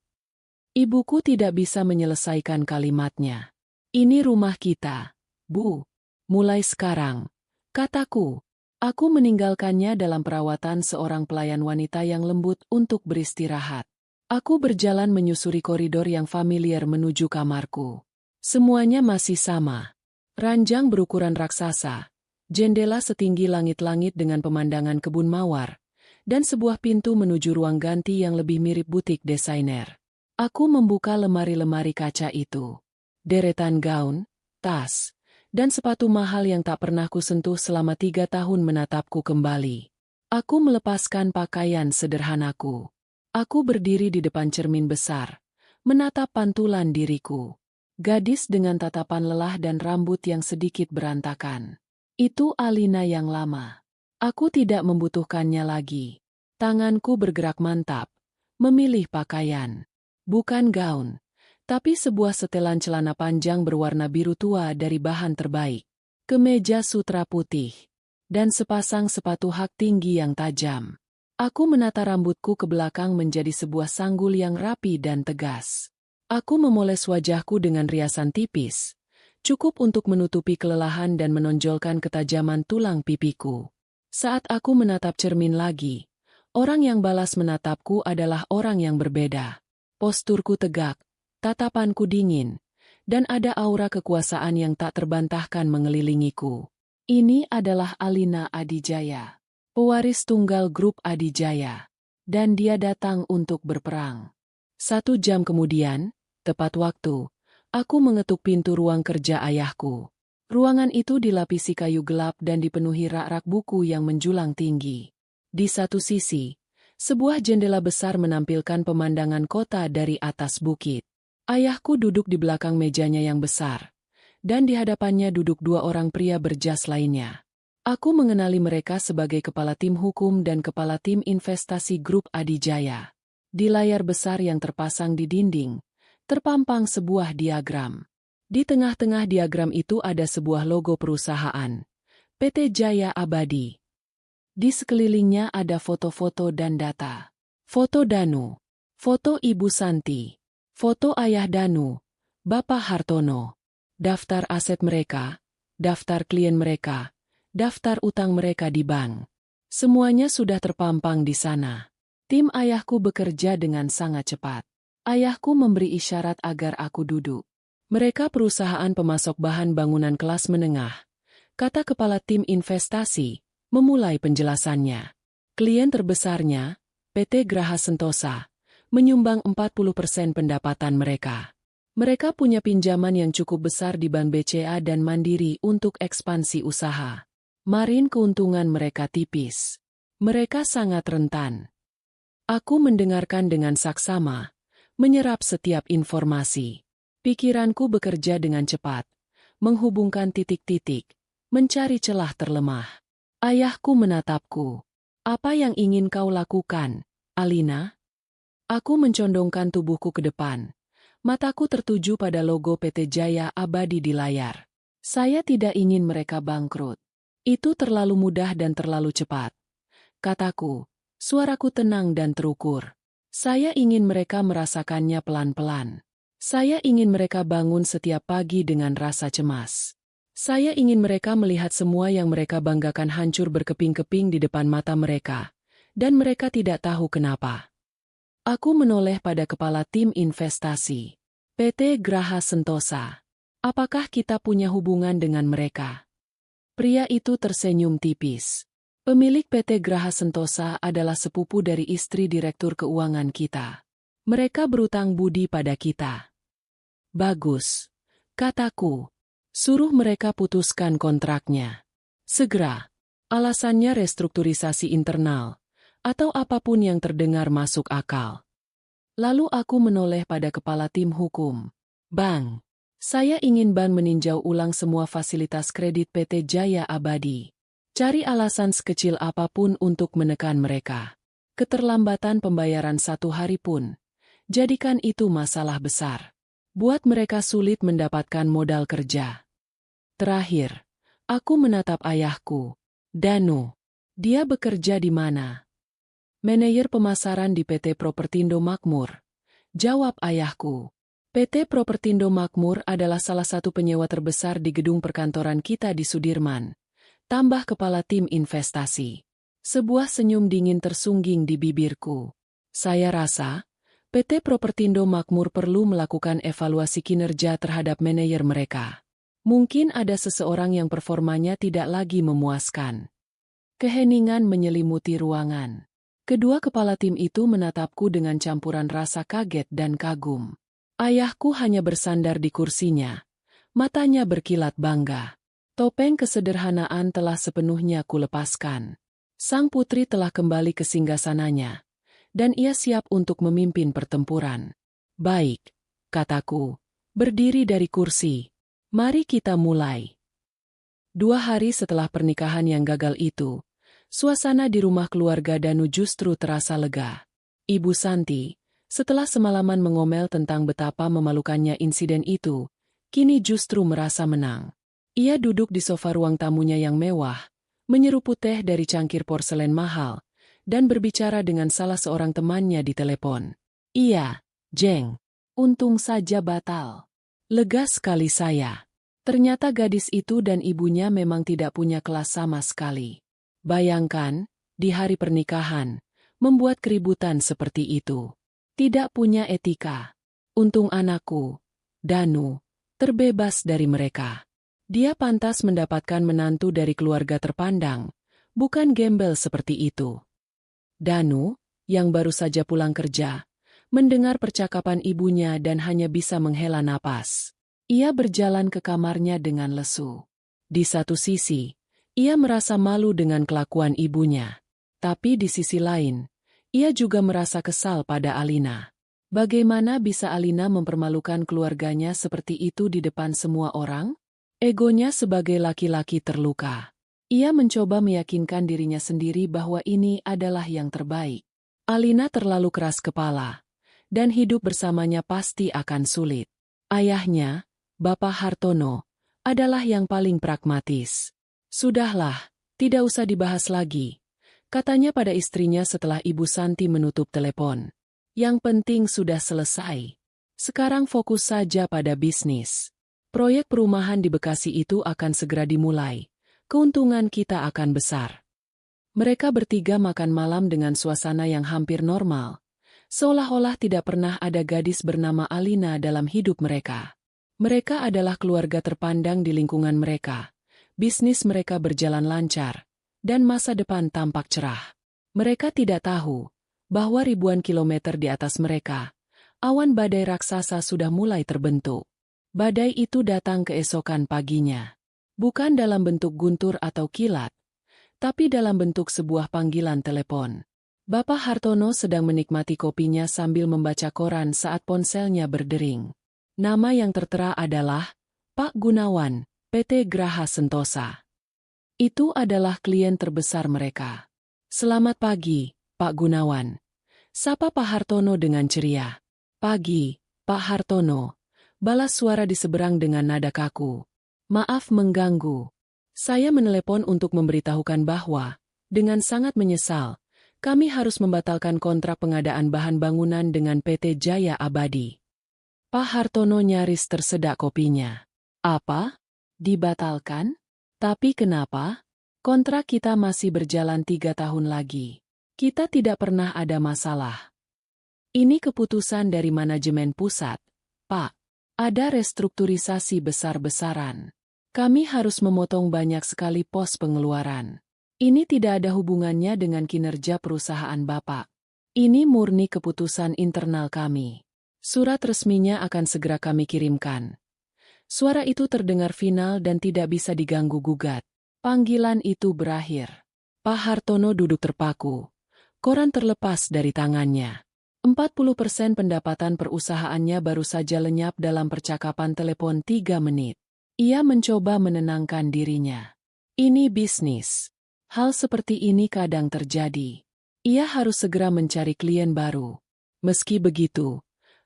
Ibuku tidak bisa menyelesaikan kalimatnya. Ini rumah kita, Bu. Mulai sekarang, kataku. Aku meninggalkannya dalam perawatan seorang pelayan wanita yang lembut untuk beristirahat. Aku berjalan menyusuri koridor yang familiar menuju kamarku. Semuanya masih sama. Ranjang berukuran raksasa, jendela setinggi langit-langit dengan pemandangan kebun mawar, dan sebuah pintu menuju ruang ganti yang lebih mirip butik desainer. Aku membuka lemari-lemari kaca itu. Deretan gaun, tas, dan sepatu mahal yang tak pernah kusentuh selama 3 tahun menatapku kembali. Aku melepaskan pakaian sederhanaku. Aku berdiri di depan cermin besar, menatap pantulan diriku. Gadis dengan tatapan lelah dan rambut yang sedikit berantakan. Itu Alina yang lama. Aku tidak membutuhkannya lagi. Tanganku bergerak mantap, memilih pakaian. Bukan gaun, tapi sebuah setelan celana panjang berwarna biru tua dari bahan terbaik, kemeja sutra putih, dan sepasang sepatu hak tinggi yang tajam. Aku menata rambutku ke belakang menjadi sebuah sanggul yang rapi dan tegas. Aku memoles wajahku dengan riasan tipis, cukup untuk menutupi kelelahan dan menonjolkan ketajaman tulang pipiku. Saat aku menatap cermin lagi, orang yang balas menatapku adalah orang yang berbeda. Posturku tegak, tatapanku dingin, dan ada aura kekuasaan yang tak terbantahkan mengelilingiku. Ini adalah Alina Adijaya, pewaris tunggal grup Adijaya, dan dia datang untuk berperang. 1 jam kemudian, tepat waktu, aku mengetuk pintu ruang kerja ayahku. Ruangan itu dilapisi kayu gelap dan dipenuhi rak-rak buku yang menjulang tinggi. Di satu sisi, sebuah jendela besar menampilkan pemandangan kota dari atas bukit. Ayahku duduk di belakang mejanya yang besar, dan di hadapannya duduk 2 orang pria berjas lainnya. Aku mengenali mereka sebagai kepala tim hukum dan kepala tim investasi grup Adijaya. Di layar besar yang terpasang di dinding, terpampang sebuah diagram. Di tengah-tengah diagram itu ada sebuah logo perusahaan, PT Jaya Abadi. Di sekelilingnya ada foto-foto dan data. Foto Danu, foto Ibu Santi, foto Ayah Danu, Bapak Hartono, daftar aset mereka, daftar klien mereka, daftar utang mereka di bank. Semuanya sudah terpampang di sana. Tim ayahku bekerja dengan sangat cepat. Ayahku memberi isyarat agar aku duduk. Mereka perusahaan pemasok bahan bangunan kelas menengah, kata kepala tim investasi, memulai penjelasannya. Klien terbesarnya, PT Graha Sentosa, menyumbang 40% pendapatan mereka. Mereka punya pinjaman yang cukup besar di Bank BCA dan Mandiri untuk ekspansi usaha. Marin keuntungan mereka tipis. Mereka sangat rentan. Aku mendengarkan dengan saksama, menyerap setiap informasi. Pikiranku bekerja dengan cepat, menghubungkan titik-titik, mencari celah terlemah. Ayahku menatapku. Apa yang ingin kau lakukan, Alina? Aku mencondongkan tubuhku ke depan. Mataku tertuju pada logo PT Jaya Abadi di layar. Saya tidak ingin mereka bangkrut. Itu terlalu mudah dan terlalu cepat. Kataku, suaraku tenang dan terukur. Saya ingin mereka merasakannya pelan-pelan. Saya ingin mereka bangun setiap pagi dengan rasa cemas. Saya ingin mereka melihat semua yang mereka banggakan hancur berkeping-keping di depan mata mereka, dan mereka tidak tahu kenapa. Aku menoleh pada kepala tim investasi, PT Graha Sentosa. Apakah kita punya hubungan dengan mereka? Pria itu tersenyum tipis. Pemilik PT Graha Sentosa adalah sepupu dari istri direktur keuangan kita. Mereka berutang budi pada kita. Bagus, kataku. Suruh mereka putuskan kontraknya. Segera. Alasannya restrukturisasi internal, atau apapun yang terdengar masuk akal. Lalu aku menoleh pada kepala tim hukum. Bang, saya ingin bank meninjau ulang semua fasilitas kredit PT Jaya Abadi. Cari alasan sekecil apapun untuk menekan mereka. Keterlambatan pembayaran 1 hari pun. Jadikan itu masalah besar. buat mereka sulit mendapatkan modal kerja. Terakhir, aku menatap ayahku. Danu, dia bekerja di mana? Manajer pemasaran di PT Propertindo Makmur, jawab ayahku. PT Propertindo Makmur adalah salah satu penyewa terbesar di gedung perkantoran kita di Sudirman. Tambah kepala tim investasi. Sebuah senyum dingin tersungging di bibirku. Saya rasa, PT Propertindo Makmur perlu melakukan evaluasi kinerja terhadap manajer mereka. Mungkin ada seseorang yang performanya tidak lagi memuaskan. Keheningan menyelimuti ruangan. Kedua kepala tim itu menatapku dengan campuran rasa kaget dan kagum. Ayahku hanya bersandar di kursinya. Matanya berkilat bangga. Topeng kesederhanaan telah sepenuhnya kulepaskan. Sang putri telah kembali ke singgasananya. Dan ia siap untuk memimpin pertempuran. Baik, kataku. Berdiri dari kursi. Mari kita mulai. 2 hari setelah pernikahan yang gagal itu, suasana di rumah keluarga Danu justru terasa lega. Ibu Santi, setelah semalaman mengomel tentang betapa memalukannya insiden itu, kini justru merasa menang. Ia duduk di sofa ruang tamunya yang mewah, menyeruput teh dari cangkir porselen mahal, dan berbicara dengan salah seorang temannya di telepon. Iya, Jeng. Untung saja batal. Lega sekali saya. Ternyata gadis itu dan ibunya memang tidak punya kelas sama sekali. Bayangkan, di hari pernikahan, membuat keributan seperti itu. Tidak punya etika. Untung anakku, Danu, terbebas dari mereka. Dia pantas mendapatkan menantu dari keluarga terpandang, bukan gembel seperti itu. Danu, yang baru saja pulang kerja, mendengar percakapan ibunya dan hanya bisa menghela napas. Ia berjalan ke kamarnya dengan lesu. Di satu sisi, ia merasa malu dengan kelakuan ibunya. Tapi di sisi lain, ia juga merasa kesal pada Alina. Bagaimana bisa Alina mempermalukan keluarganya seperti itu di depan semua orang? Egonya sebagai laki-laki terluka. Ia mencoba meyakinkan dirinya sendiri bahwa ini adalah yang terbaik. Alina terlalu keras kepala, dan hidup bersamanya pasti akan sulit. Ayahnya, Bapak Hartono, adalah yang paling pragmatis. Sudahlah, tidak usah dibahas lagi, katanya pada istrinya setelah Ibu Santi menutup telepon. Yang penting sudah selesai. Sekarang fokus saja pada bisnis. Proyek perumahan di Bekasi itu akan segera dimulai. Keuntungan kita akan besar. Mereka bertiga makan malam dengan suasana yang hampir normal. Seolah-olah tidak pernah ada gadis bernama Alina dalam hidup mereka. Mereka adalah keluarga terpandang di lingkungan mereka. Bisnis mereka berjalan lancar, dan masa depan tampak cerah. Mereka tidak tahu bahwa ribuan kilometer di atas mereka, awan badai raksasa sudah mulai terbentuk. Badai itu datang keesokan paginya. Bukan dalam bentuk guntur atau kilat, tapi dalam bentuk sebuah panggilan telepon. Bapak Hartono sedang menikmati kopinya sambil membaca koran saat ponselnya berdering. Nama yang tertera adalah Pak Gunawan, PT Graha Sentosa. Itu adalah klien terbesar mereka. Selamat pagi, Pak Gunawan. Sapa Pak Hartono dengan ceria. Pagi, Pak Hartono. Balas suara di seberang dengan nada kaku. Maaf mengganggu. Saya menelepon untuk memberitahukan bahwa, dengan sangat menyesal, kami harus membatalkan kontrak pengadaan bahan bangunan dengan PT Jaya Abadi. Pak Hartono nyaris tersedak kopinya. Apa? Dibatalkan? Tapi kenapa? Kontrak kita masih berjalan 3 tahun lagi. Kita tidak pernah ada masalah. Ini keputusan dari manajemen pusat, Pak. Ada restrukturisasi besar-besaran. Kami harus memotong banyak sekali pos pengeluaran. Ini tidak ada hubungannya dengan kinerja perusahaan Bapak. Ini murni keputusan internal kami. Surat resminya akan segera kami kirimkan. Suara itu terdengar final dan tidak bisa diganggu-gugat. Panggilan itu berakhir. Pak Hartono duduk terpaku. Koran terlepas dari tangannya. 40% pendapatan perusahaannya baru saja lenyap dalam percakapan telepon 3 menit. Ia mencoba menenangkan dirinya. Ini bisnis. Hal seperti ini kadang terjadi. Ia harus segera mencari klien baru. Meski begitu,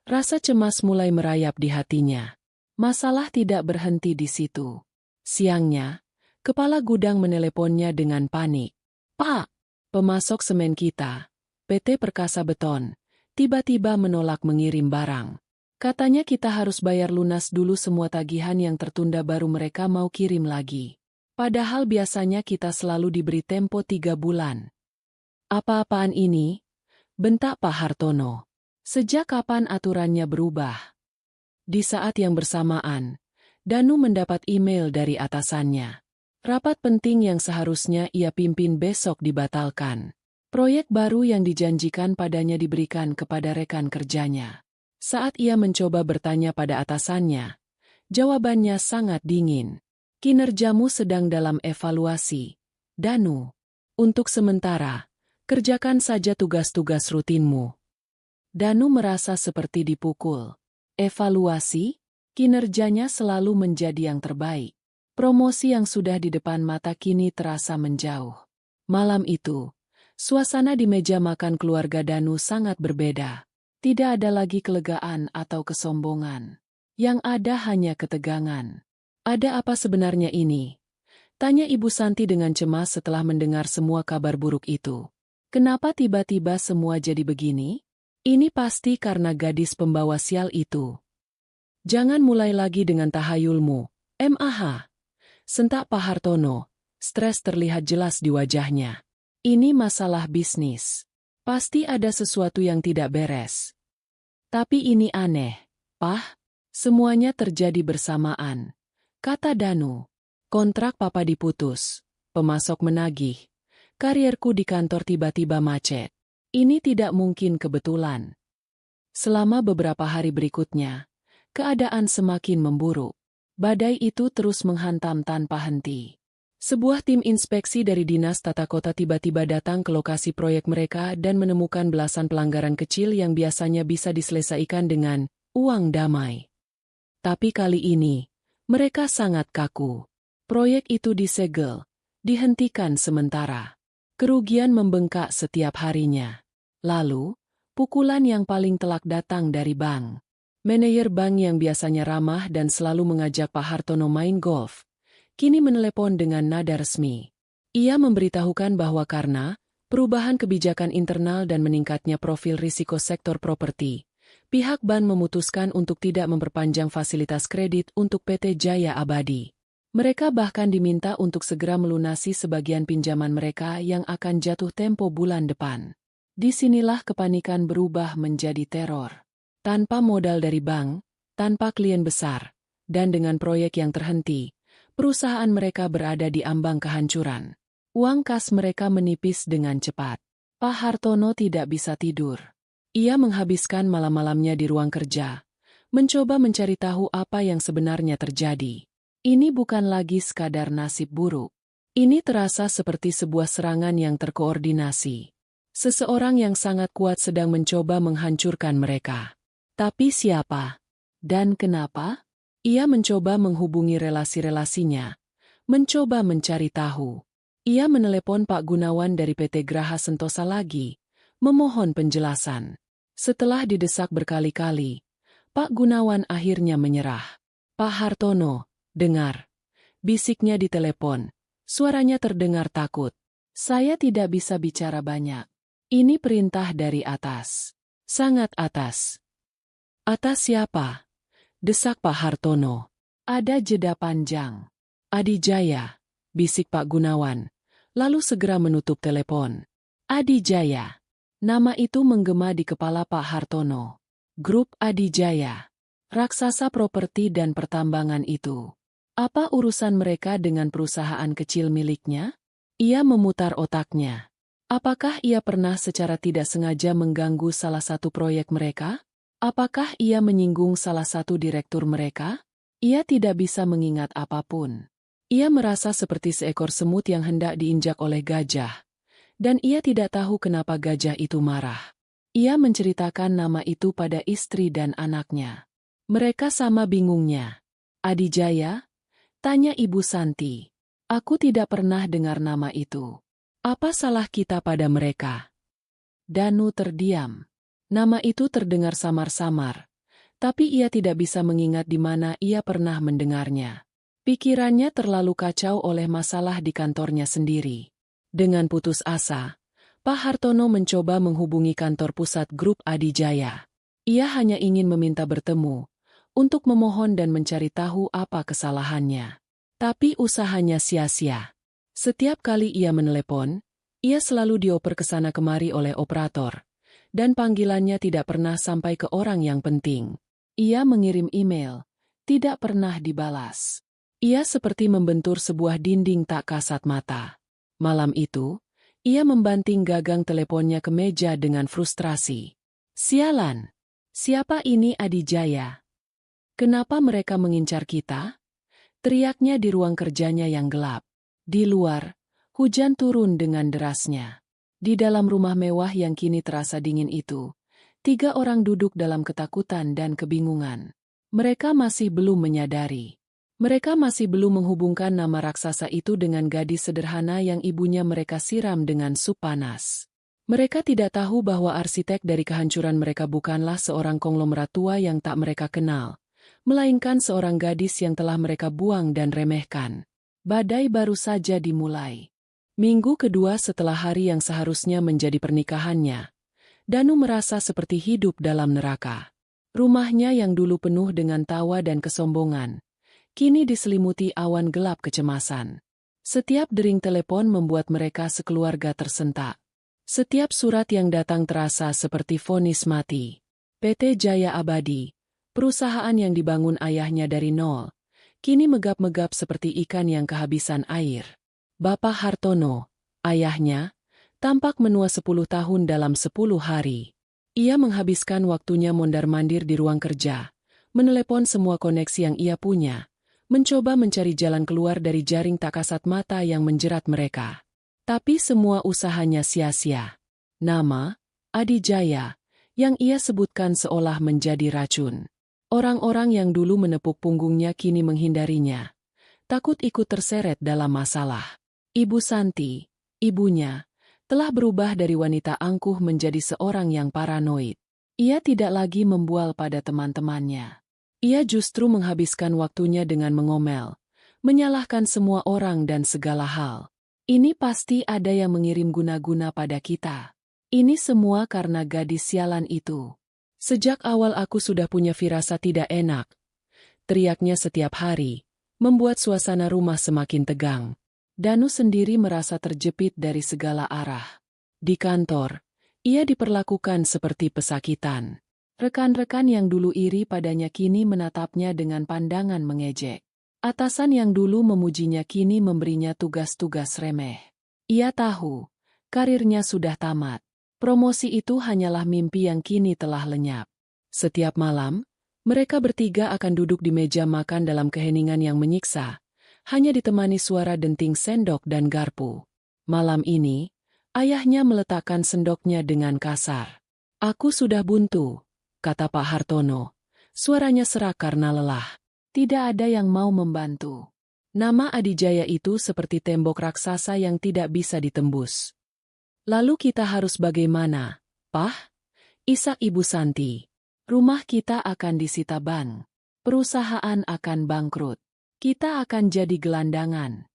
Rasa cemas mulai merayap di hatinya. Masalah tidak berhenti di situ. Siangnya, kepala gudang meneleponnya dengan panik. "Pak, pemasok semen kita, PT Perkasa Beton, tiba-tiba menolak mengirim barang. Katanya kita harus bayar lunas dulu semua tagihan yang tertunda baru mereka mau kirim lagi. Padahal biasanya kita selalu diberi tempo 3 bulan. Apa-apaan ini?" bentak Pak Hartono. Sejak kapan aturannya berubah? Di saat yang bersamaan, Danu mendapat email dari atasannya. Rapat penting yang seharusnya ia pimpin besok dibatalkan. Proyek baru yang dijanjikan padanya diberikan kepada rekan kerjanya. Saat ia mencoba bertanya pada atasannya, jawabannya sangat dingin. "Kinerjamu sedang dalam evaluasi, Danu. Untuk sementara, kerjakan saja tugas-tugas rutinmu." Danu merasa seperti dipukul. Evaluasi? Kinerjanya selalu menjadi yang terbaik. Promosi yang sudah di depan mata kini terasa menjauh. Malam itu, suasana di meja makan keluarga Danu sangat berbeda. Tidak ada lagi kelegaan atau kesombongan. Yang ada hanya ketegangan. "Ada apa sebenarnya ini?" tanya Ibu Santi dengan cemas setelah mendengar semua kabar buruk itu. "Kenapa tiba-tiba semua jadi begini? Ini pasti karena gadis pembawa sial itu." "Jangan mulai lagi dengan tahayulmu, Mah." sentak Pak Hartono. Stres terlihat jelas di wajahnya. "Ini masalah bisnis. Pasti ada sesuatu yang tidak beres." "Tapi ini aneh, Pak. Semuanya terjadi bersamaan," kata Danu. "Kontrak Papa diputus, pemasok menagih, karierku di kantor tiba-tiba macet. Ini tidak mungkin kebetulan." Selama beberapa hari berikutnya, keadaan semakin memburuk. Badai itu terus menghantam tanpa henti. Sebuah tim inspeksi dari Dinas Tata Kota tiba-tiba datang ke lokasi proyek mereka dan menemukan belasan pelanggaran kecil yang biasanya bisa diselesaikan dengan uang damai. Tapi kali ini, mereka sangat kaku. Proyek itu disegel, dihentikan sementara. Kerugian membengkak setiap harinya. Lalu, pukulan yang paling telak datang dari bank. Manajer bank yang biasanya ramah dan selalu mengajak Pak Hartono main golf, kini menelepon dengan nada resmi. Ia memberitahukan bahwa karena perubahan kebijakan internal dan meningkatnya profil risiko sektor properti, pihak bank memutuskan untuk tidak memperpanjang fasilitas kredit untuk PT Jaya Abadi. Mereka bahkan diminta untuk segera melunasi sebagian pinjaman mereka yang akan jatuh tempo bulan depan. Disinilah kepanikan berubah menjadi teror. Tanpa modal dari bank, tanpa klien besar, dan dengan proyek yang terhenti, perusahaan mereka berada di ambang kehancuran. Uang kas mereka menipis dengan cepat. Pak Hartono tidak bisa tidur. Ia menghabiskan malam-malamnya di ruang kerja, mencoba mencari tahu apa yang sebenarnya terjadi. Ini bukan lagi sekadar nasib buruk. Ini terasa seperti sebuah serangan yang terkoordinasi. Seseorang yang sangat kuat sedang mencoba menghancurkan mereka. Tapi siapa? Dan kenapa? Ia mencoba menghubungi relasi-relasinya, mencoba mencari tahu. Ia menelepon Pak Gunawan dari PT Graha Sentosa lagi, memohon penjelasan. Setelah didesak berkali-kali, Pak Gunawan akhirnya menyerah. "Pak Hartono, dengar," bisiknya di telepon. Suaranya terdengar takut. "Saya tidak bisa bicara banyak. Ini perintah dari atas. Sangat atas." "Atas siapa?" desak Pak Hartono. Ada jeda panjang. "Adijaya," bisik Pak Gunawan, lalu segera menutup telepon. Adijaya. Nama itu menggema di kepala Pak Hartono. Grup Adijaya. Raksasa properti dan pertambangan itu. Apa urusan mereka dengan perusahaan kecil miliknya? Ia memutar otaknya. Apakah ia pernah secara tidak sengaja mengganggu salah satu proyek mereka? Apakah ia menyinggung salah satu direktur mereka? Ia tidak bisa mengingat apapun. Ia merasa seperti seekor semut yang hendak diinjak oleh gajah. Dan ia tidak tahu kenapa gajah itu marah. Ia menceritakan nama itu pada istri dan anaknya. Mereka sama bingungnya. "Adijaya?" tanya Ibu Santi. "Aku tidak pernah dengar nama itu. Apa salah kita pada mereka?" Danu terdiam. Nama itu terdengar samar-samar, Tapi ia tidak bisa mengingat di mana ia pernah mendengarnya. Pikirannya terlalu kacau oleh masalah di kantornya sendiri. Dengan putus asa, Pak Hartono mencoba menghubungi kantor pusat grup Adijaya. Ia hanya ingin meminta bertemu, untuk memohon dan mencari tahu apa kesalahannya. Tapi usahanya sia-sia. Setiap kali ia menelepon, ia selalu dioper ke sana kemari oleh operator, dan panggilannya tidak pernah sampai ke orang yang penting. Ia mengirim email, tidak pernah dibalas. Ia seperti membentur sebuah dinding tak kasat mata. Malam itu, ia membanting gagang teleponnya ke meja dengan frustrasi. Sialan! Siapa ini Adijaya? Kenapa mereka mengincar kita? Teriaknya di ruang kerjanya yang gelap. Di luar, hujan turun dengan derasnya. Di dalam rumah mewah yang kini terasa dingin itu, 3 orang duduk dalam ketakutan dan kebingungan. Mereka masih belum menyadari. Mereka masih belum menghubungkan nama raksasa itu dengan gadis sederhana yang ibunya mereka siram dengan sup panas. Mereka tidak tahu bahwa arsitek dari kehancuran mereka bukanlah seorang konglomerat tua yang tak mereka kenal, melainkan seorang gadis yang telah mereka buang dan remehkan. Badai baru saja dimulai. Minggu kedua setelah hari yang seharusnya menjadi pernikahannya, Danu merasa seperti hidup dalam neraka. Rumahnya yang dulu penuh dengan tawa dan kesombongan, kini diselimuti awan gelap kecemasan. Setiap dering telepon membuat mereka sekeluarga tersentak. Setiap surat yang datang terasa seperti vonis mati. PT Jaya Abadi, perusahaan yang dibangun ayahnya dari nol, kini megap-megap seperti ikan yang kehabisan air. Bapak Hartono, ayahnya, tampak menua 10 tahun dalam 10 hari. Ia menghabiskan waktunya mondar-mandir di ruang kerja, menelepon semua koneksi yang ia punya, mencoba mencari jalan keluar dari jaring tak kasat mata yang menjerat mereka. Tapi semua usahanya sia-sia. Nama, Adijaya, yang ia sebutkan seolah menjadi racun. Orang-orang yang dulu menepuk punggungnya kini menghindarinya, takut ikut terseret dalam masalah. Ibu Santi, ibunya, telah berubah dari wanita angkuh menjadi seorang yang paranoid. Ia tidak lagi membual pada teman-temannya. Ia justru menghabiskan waktunya dengan mengomel, menyalahkan semua orang dan segala hal. Ini pasti ada yang mengirim guna-guna pada kita. Ini semua karena gadis sialan itu. Sejak awal aku sudah punya firasat tidak enak, teriaknya setiap hari, membuat suasana rumah semakin tegang. Danu sendiri merasa terjepit dari segala arah. Di kantor, ia diperlakukan seperti pesakitan. Rekan-rekan yang dulu iri padanya kini menatapnya dengan pandangan mengejek. Atasan yang dulu memujinya kini memberinya tugas-tugas remeh. Ia tahu, karirnya sudah tamat. Promosi itu hanyalah mimpi yang kini telah lenyap. Setiap malam, mereka bertiga akan duduk di meja makan dalam keheningan yang menyiksa, hanya ditemani suara denting sendok dan garpu. Malam ini, ayahnya meletakkan sendoknya dengan kasar. "Aku sudah buntu," kata Pak Hartono. Suaranya serak karena lelah. Tidak ada yang mau membantu. Nama Adijaya itu seperti tembok raksasa yang tidak bisa ditembus. "Lalu kita harus bagaimana, Pak?" Isak Ibu Santi. "Rumah kita akan disita bank. Perusahaan akan bangkrut. Kita akan jadi gelandangan."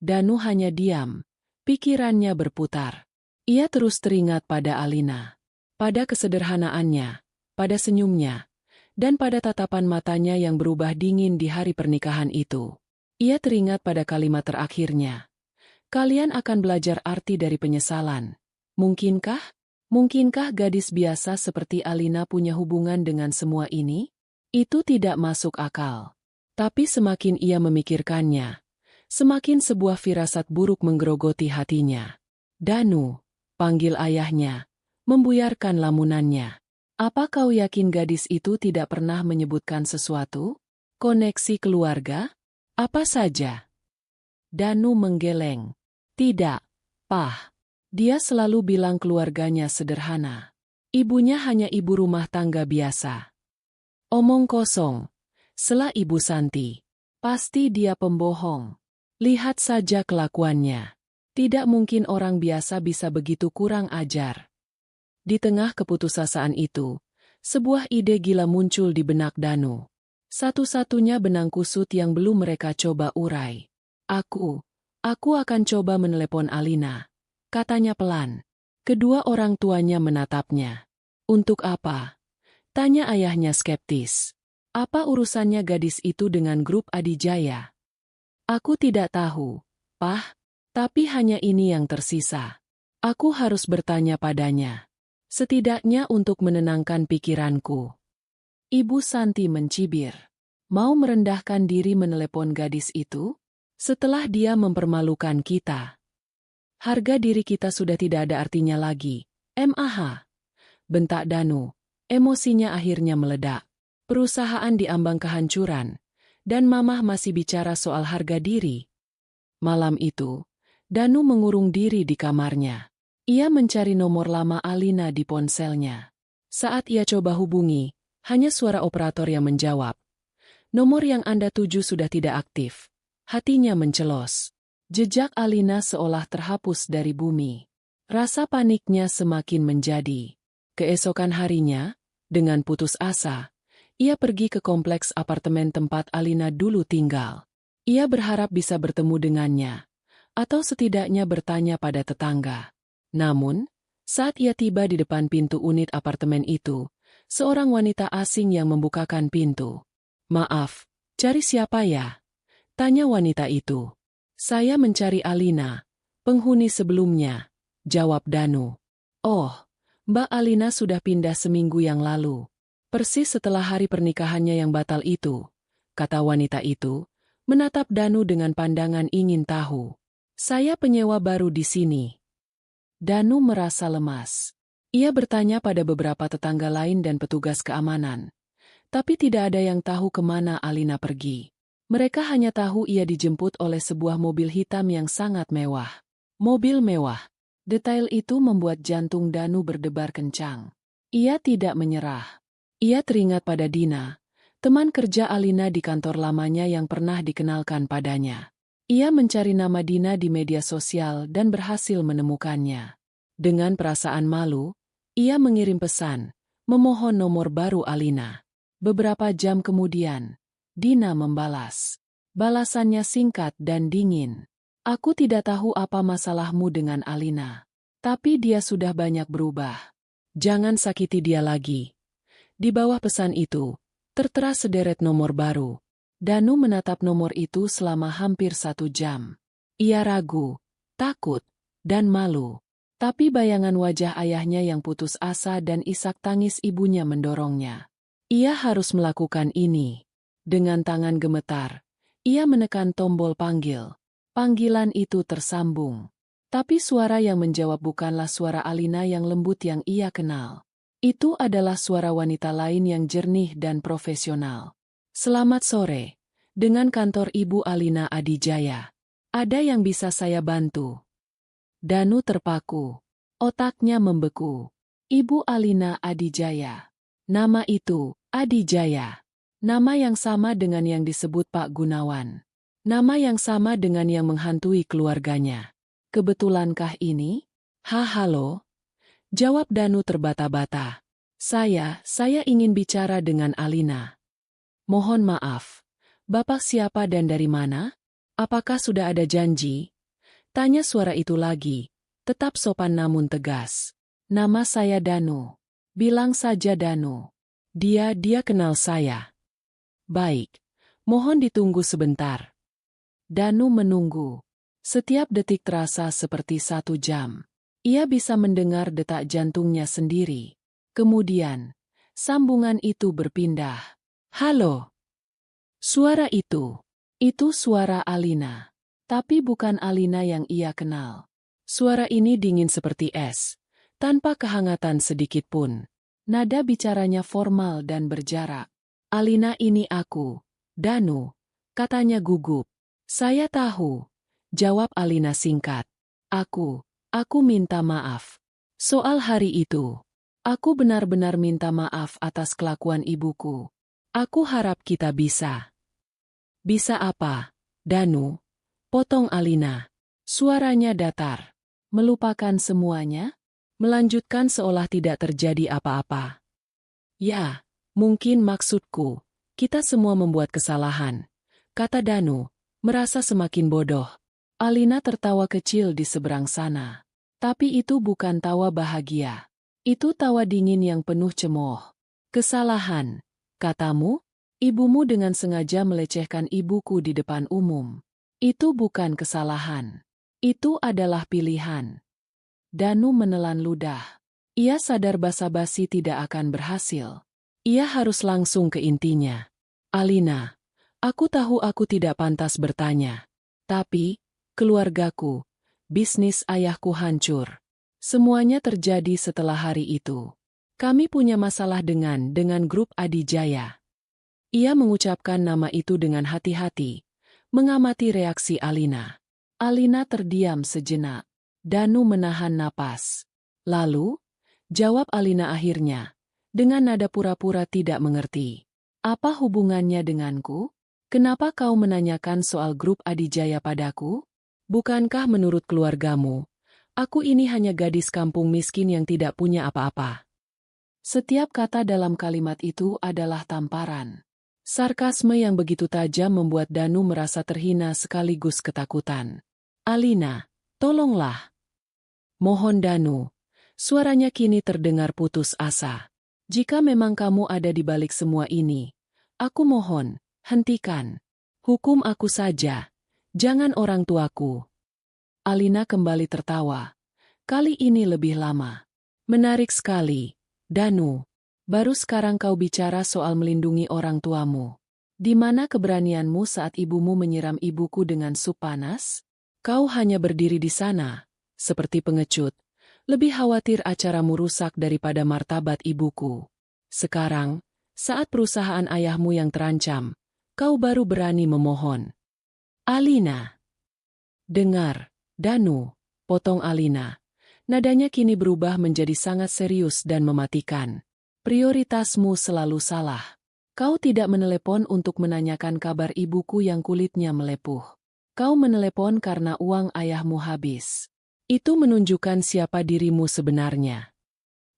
Danu hanya diam, pikirannya berputar. Ia terus teringat pada Alina, pada kesederhanaannya, pada senyumnya, dan pada tatapan matanya yang berubah dingin di hari pernikahan itu. Ia teringat pada kalimat terakhirnya. "Kalian akan belajar arti dari penyesalan." Mungkinkah? Mungkinkah gadis biasa seperti Alina punya hubungan dengan semua ini? Itu tidak masuk akal. Tapi semakin ia memikirkannya, semakin sebuah firasat buruk menggerogoti hatinya. "Danu," panggil ayahnya, membuyarkan lamunannya. "Apa kau yakin gadis itu tidak pernah menyebutkan sesuatu? Koneksi keluarga? Apa saja?" Danu menggeleng. "Tidak, Pah. Dia selalu bilang keluarganya sederhana. Ibunya hanya ibu rumah tangga biasa." "Omong kosong," sela Ibu Santi. "Pasti dia pembohong. Lihat saja kelakuannya. Tidak mungkin orang biasa bisa begitu kurang ajar." Di tengah keputusasaan itu, Sebuah ide gila muncul di benak Danu. Satu-satunya benang kusut yang belum mereka coba urai. Aku akan coba menelepon Alina, katanya pelan. Kedua orang tuanya menatapnya. Untuk apa? Tanya ayahnya skeptis. Apa urusannya gadis itu dengan grup Adijaya? Aku tidak tahu, Pah, tapi hanya ini yang tersisa. Aku harus bertanya padanya. Setidaknya untuk menenangkan pikiranku. Ibu Santi mencibir. Mau merendahkan diri menelepon gadis itu? Setelah dia mempermalukan kita. Harga diri kita sudah tidak ada artinya lagi. Mah. Bentak Danu. Emosinya akhirnya meledak. Perusahaan diambang kehancuran. Dan mamah masih bicara soal harga diri. Malam itu, Danu mengurung diri di kamarnya. Ia mencari nomor lama Alina di ponselnya. Saat ia coba hubungi, hanya suara operator yang menjawab. Nomor yang Anda tuju sudah tidak aktif. Hatinya mencelos. Jejak Alina seolah terhapus dari bumi. Rasa paniknya semakin menjadi. Keesokan harinya, dengan putus asa, ia pergi ke kompleks apartemen tempat Alina dulu tinggal. Ia berharap bisa bertemu dengannya, atau setidaknya bertanya pada tetangga. Namun, saat ia tiba di depan pintu unit apartemen itu, seorang wanita asing yang membukakan pintu. Maaf, cari siapa ya? Tanya wanita itu. Saya mencari Alina, penghuni sebelumnya, jawab Danu. Oh, Mbak Alina sudah pindah seminggu yang lalu. Persis setelah hari pernikahannya yang batal itu, kata wanita itu, menatap Danu dengan pandangan ingin tahu. Saya penyewa baru di sini. Danu merasa lemas. Ia bertanya pada beberapa tetangga lain dan petugas keamanan. Tapi tidak ada yang tahu kemana Alina pergi. Mereka hanya tahu ia dijemput oleh sebuah mobil hitam yang sangat mewah. Mobil mewah. Detail itu membuat jantung Danu berdebar kencang. Ia tidak menyerah. Ia teringat pada Dina, teman kerja Alina di kantor lamanya yang pernah dikenalkan padanya. Ia mencari nama Dina di media sosial dan berhasil menemukannya. Dengan perasaan malu, ia mengirim pesan, memohon nomor baru Alina. Beberapa jam kemudian, Dina membalas. Balasannya singkat dan dingin. Aku tidak tahu apa masalahmu dengan Alina. Tapi dia sudah banyak berubah. Jangan sakiti dia lagi. Di bawah pesan itu, tertera sederet nomor baru. Danu menatap nomor itu selama hampir 1 jam. Ia ragu, takut, dan malu. Tapi bayangan wajah ayahnya yang putus asa dan isak tangis ibunya mendorongnya. Ia harus melakukan ini. Dengan tangan gemetar, ia menekan tombol panggil. Panggilan itu tersambung. Tapi suara yang menjawab bukanlah suara Alina yang lembut yang ia kenal. Itu adalah suara wanita lain yang jernih dan profesional. Selamat sore. Dengan kantor Ibu Alina Adijaya. Ada yang bisa saya bantu? Danu terpaku. Otaknya membeku. Ibu Alina Adijaya. Nama itu, Adijaya. Nama yang sama dengan yang disebut Pak Gunawan. Nama yang sama dengan yang menghantui keluarganya. Kebetulankah ini? Halo? Jawab Danu terbata-bata. Saya ingin bicara dengan Alina. Mohon maaf. Bapak siapa dan dari mana? Apakah sudah ada janji? Tanya suara itu lagi, tetap sopan namun tegas. Nama saya Danu. Bilang saja Danu. Dia kenal saya. Baik. Mohon ditunggu sebentar. Danu menunggu. Setiap detik terasa seperti 1 jam. Ia bisa mendengar detak jantungnya sendiri. Kemudian, sambungan itu berpindah. Halo. Suara itu suara Alina. Tapi bukan Alina yang ia kenal. Suara ini dingin seperti es, tanpa kehangatan sedikit pun. Nada bicaranya formal dan berjarak. Alina ini aku, Danu, katanya gugup. Saya tahu, jawab Alina singkat. Aku minta maaf. Soal hari itu. Aku benar-benar minta maaf atas kelakuan ibuku. Aku harap kita bisa. Bisa apa, Danu? Potong Alina. Suaranya datar. Melupakan semuanya? Melanjutkan seolah tidak terjadi apa-apa. Ya, mungkin maksudku, kita semua membuat kesalahan, kata Danu, merasa semakin bodoh. Alina tertawa kecil di seberang sana. Tapi itu bukan tawa bahagia. Itu tawa dingin yang penuh cemooh. Kesalahan, katamu? Ibumu dengan sengaja melecehkan ibuku di depan umum. Itu bukan kesalahan. Itu adalah pilihan. Danu menelan ludah. Ia sadar basa-basi tidak akan berhasil. Ia harus langsung ke intinya. Alina, aku tahu aku tidak pantas bertanya. Tapi, keluargaku, bisnis ayahku hancur. Semuanya terjadi setelah hari itu. Kami punya masalah dengan grup Adijaya. Ia mengucapkan nama itu dengan hati-hati, mengamati reaksi Alina. Alina terdiam sejenak. Danu menahan napas. Lalu, jawab Alina akhirnya, dengan nada pura-pura tidak mengerti. Apa hubungannya denganku? Kenapa kau menanyakan soal grup Adijaya padaku? Bukankah menurut keluargamu, aku ini hanya gadis kampung miskin yang tidak punya apa-apa? Setiap kata dalam kalimat itu adalah tamparan. Sarkasme yang begitu tajam membuat Danu merasa terhina sekaligus ketakutan. Alina, tolonglah. Mohon Danu. Suaranya kini terdengar putus asa. Jika memang kamu ada di balik semua ini, aku mohon, hentikan. Hukum aku saja. Jangan orang tuaku. Alina kembali tertawa. Kali ini lebih lama. Menarik sekali. Danu, baru sekarang kau bicara soal melindungi orang tuamu. Di mana keberanianmu saat ibumu menyiram ibuku dengan sup panas? Kau hanya berdiri di sana, seperti pengecut. Lebih khawatir acaramu rusak daripada martabat ibuku. Sekarang, saat perusahaan ayahmu yang terancam, kau baru berani memohon. Alina. Dengar, Danu, potong Alina. Nadanya kini berubah menjadi sangat serius dan mematikan. Prioritasmu selalu salah. Kau tidak menelepon untuk menanyakan kabar ibuku yang kulitnya melepuh. Kau menelepon karena uang ayahmu habis. Itu menunjukkan siapa dirimu sebenarnya.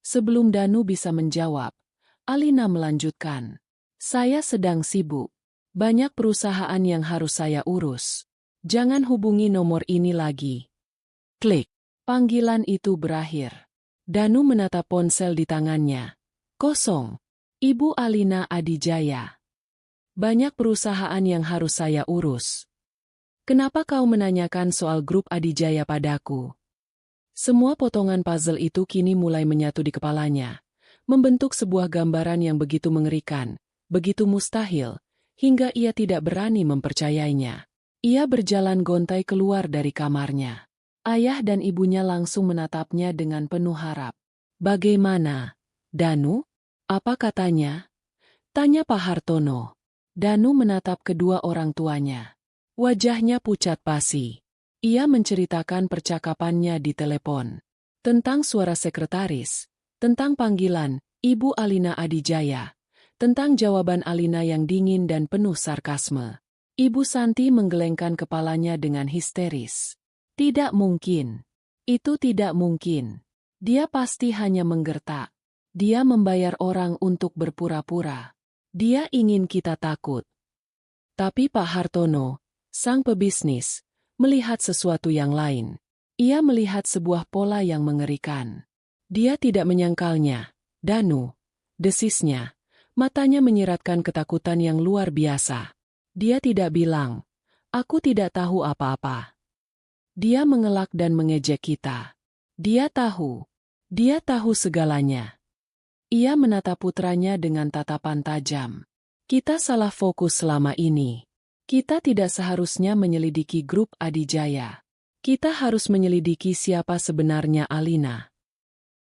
Sebelum Danu bisa menjawab, Alina melanjutkan. Saya sedang sibuk. Banyak perusahaan yang harus saya urus. Jangan hubungi nomor ini lagi. Klik. Panggilan itu berakhir. Danu menatap ponsel di tangannya. Kosong. Ibu Alina Adijaya. Banyak perusahaan yang harus saya urus. Kenapa kau menanyakan soal grup Adijaya padaku? Semua potongan puzzle itu kini mulai menyatu di kepalanya, membentuk sebuah gambaran yang begitu mengerikan, begitu mustahil, hingga ia tidak berani mempercayainya. Ia berjalan gontai keluar dari kamarnya. Ayah dan ibunya langsung menatapnya dengan penuh harap. Bagaimana, Danu? Apa katanya? Tanya Pak Hartono. Danu menatap kedua orang tuanya. Wajahnya pucat pasi. Ia menceritakan percakapannya di telepon. Tentang suara sekretaris, tentang panggilan Ibu Alina Adijaya, tentang jawaban Alina yang dingin dan penuh sarkasme. Ibu Santi menggelengkan kepalanya dengan histeris. Tidak mungkin. Itu tidak mungkin. Dia pasti hanya menggertak. Dia membayar orang untuk berpura-pura. Dia ingin kita takut. Tapi Pak Hartono, sang pebisnis, melihat sesuatu yang lain. Ia melihat sebuah pola yang mengerikan. Dia tidak menyangkalnya. Danu, desisnya. Matanya menyiratkan ketakutan yang luar biasa. Dia tidak bilang, aku tidak tahu apa-apa. Dia mengelak dan mengejek kita. Dia tahu segalanya. Ia menatap putranya dengan tatapan tajam. Kita salah fokus selama ini. Kita tidak seharusnya menyelidiki grup Adijaya. Kita harus menyelidiki siapa sebenarnya Alina.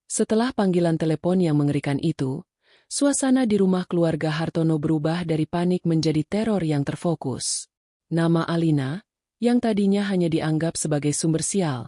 Setelah panggilan telepon yang mengerikan itu, suasana di rumah keluarga Hartono berubah dari panik menjadi teror yang terfokus. Nama Alina, yang tadinya hanya dianggap sebagai sumber sial,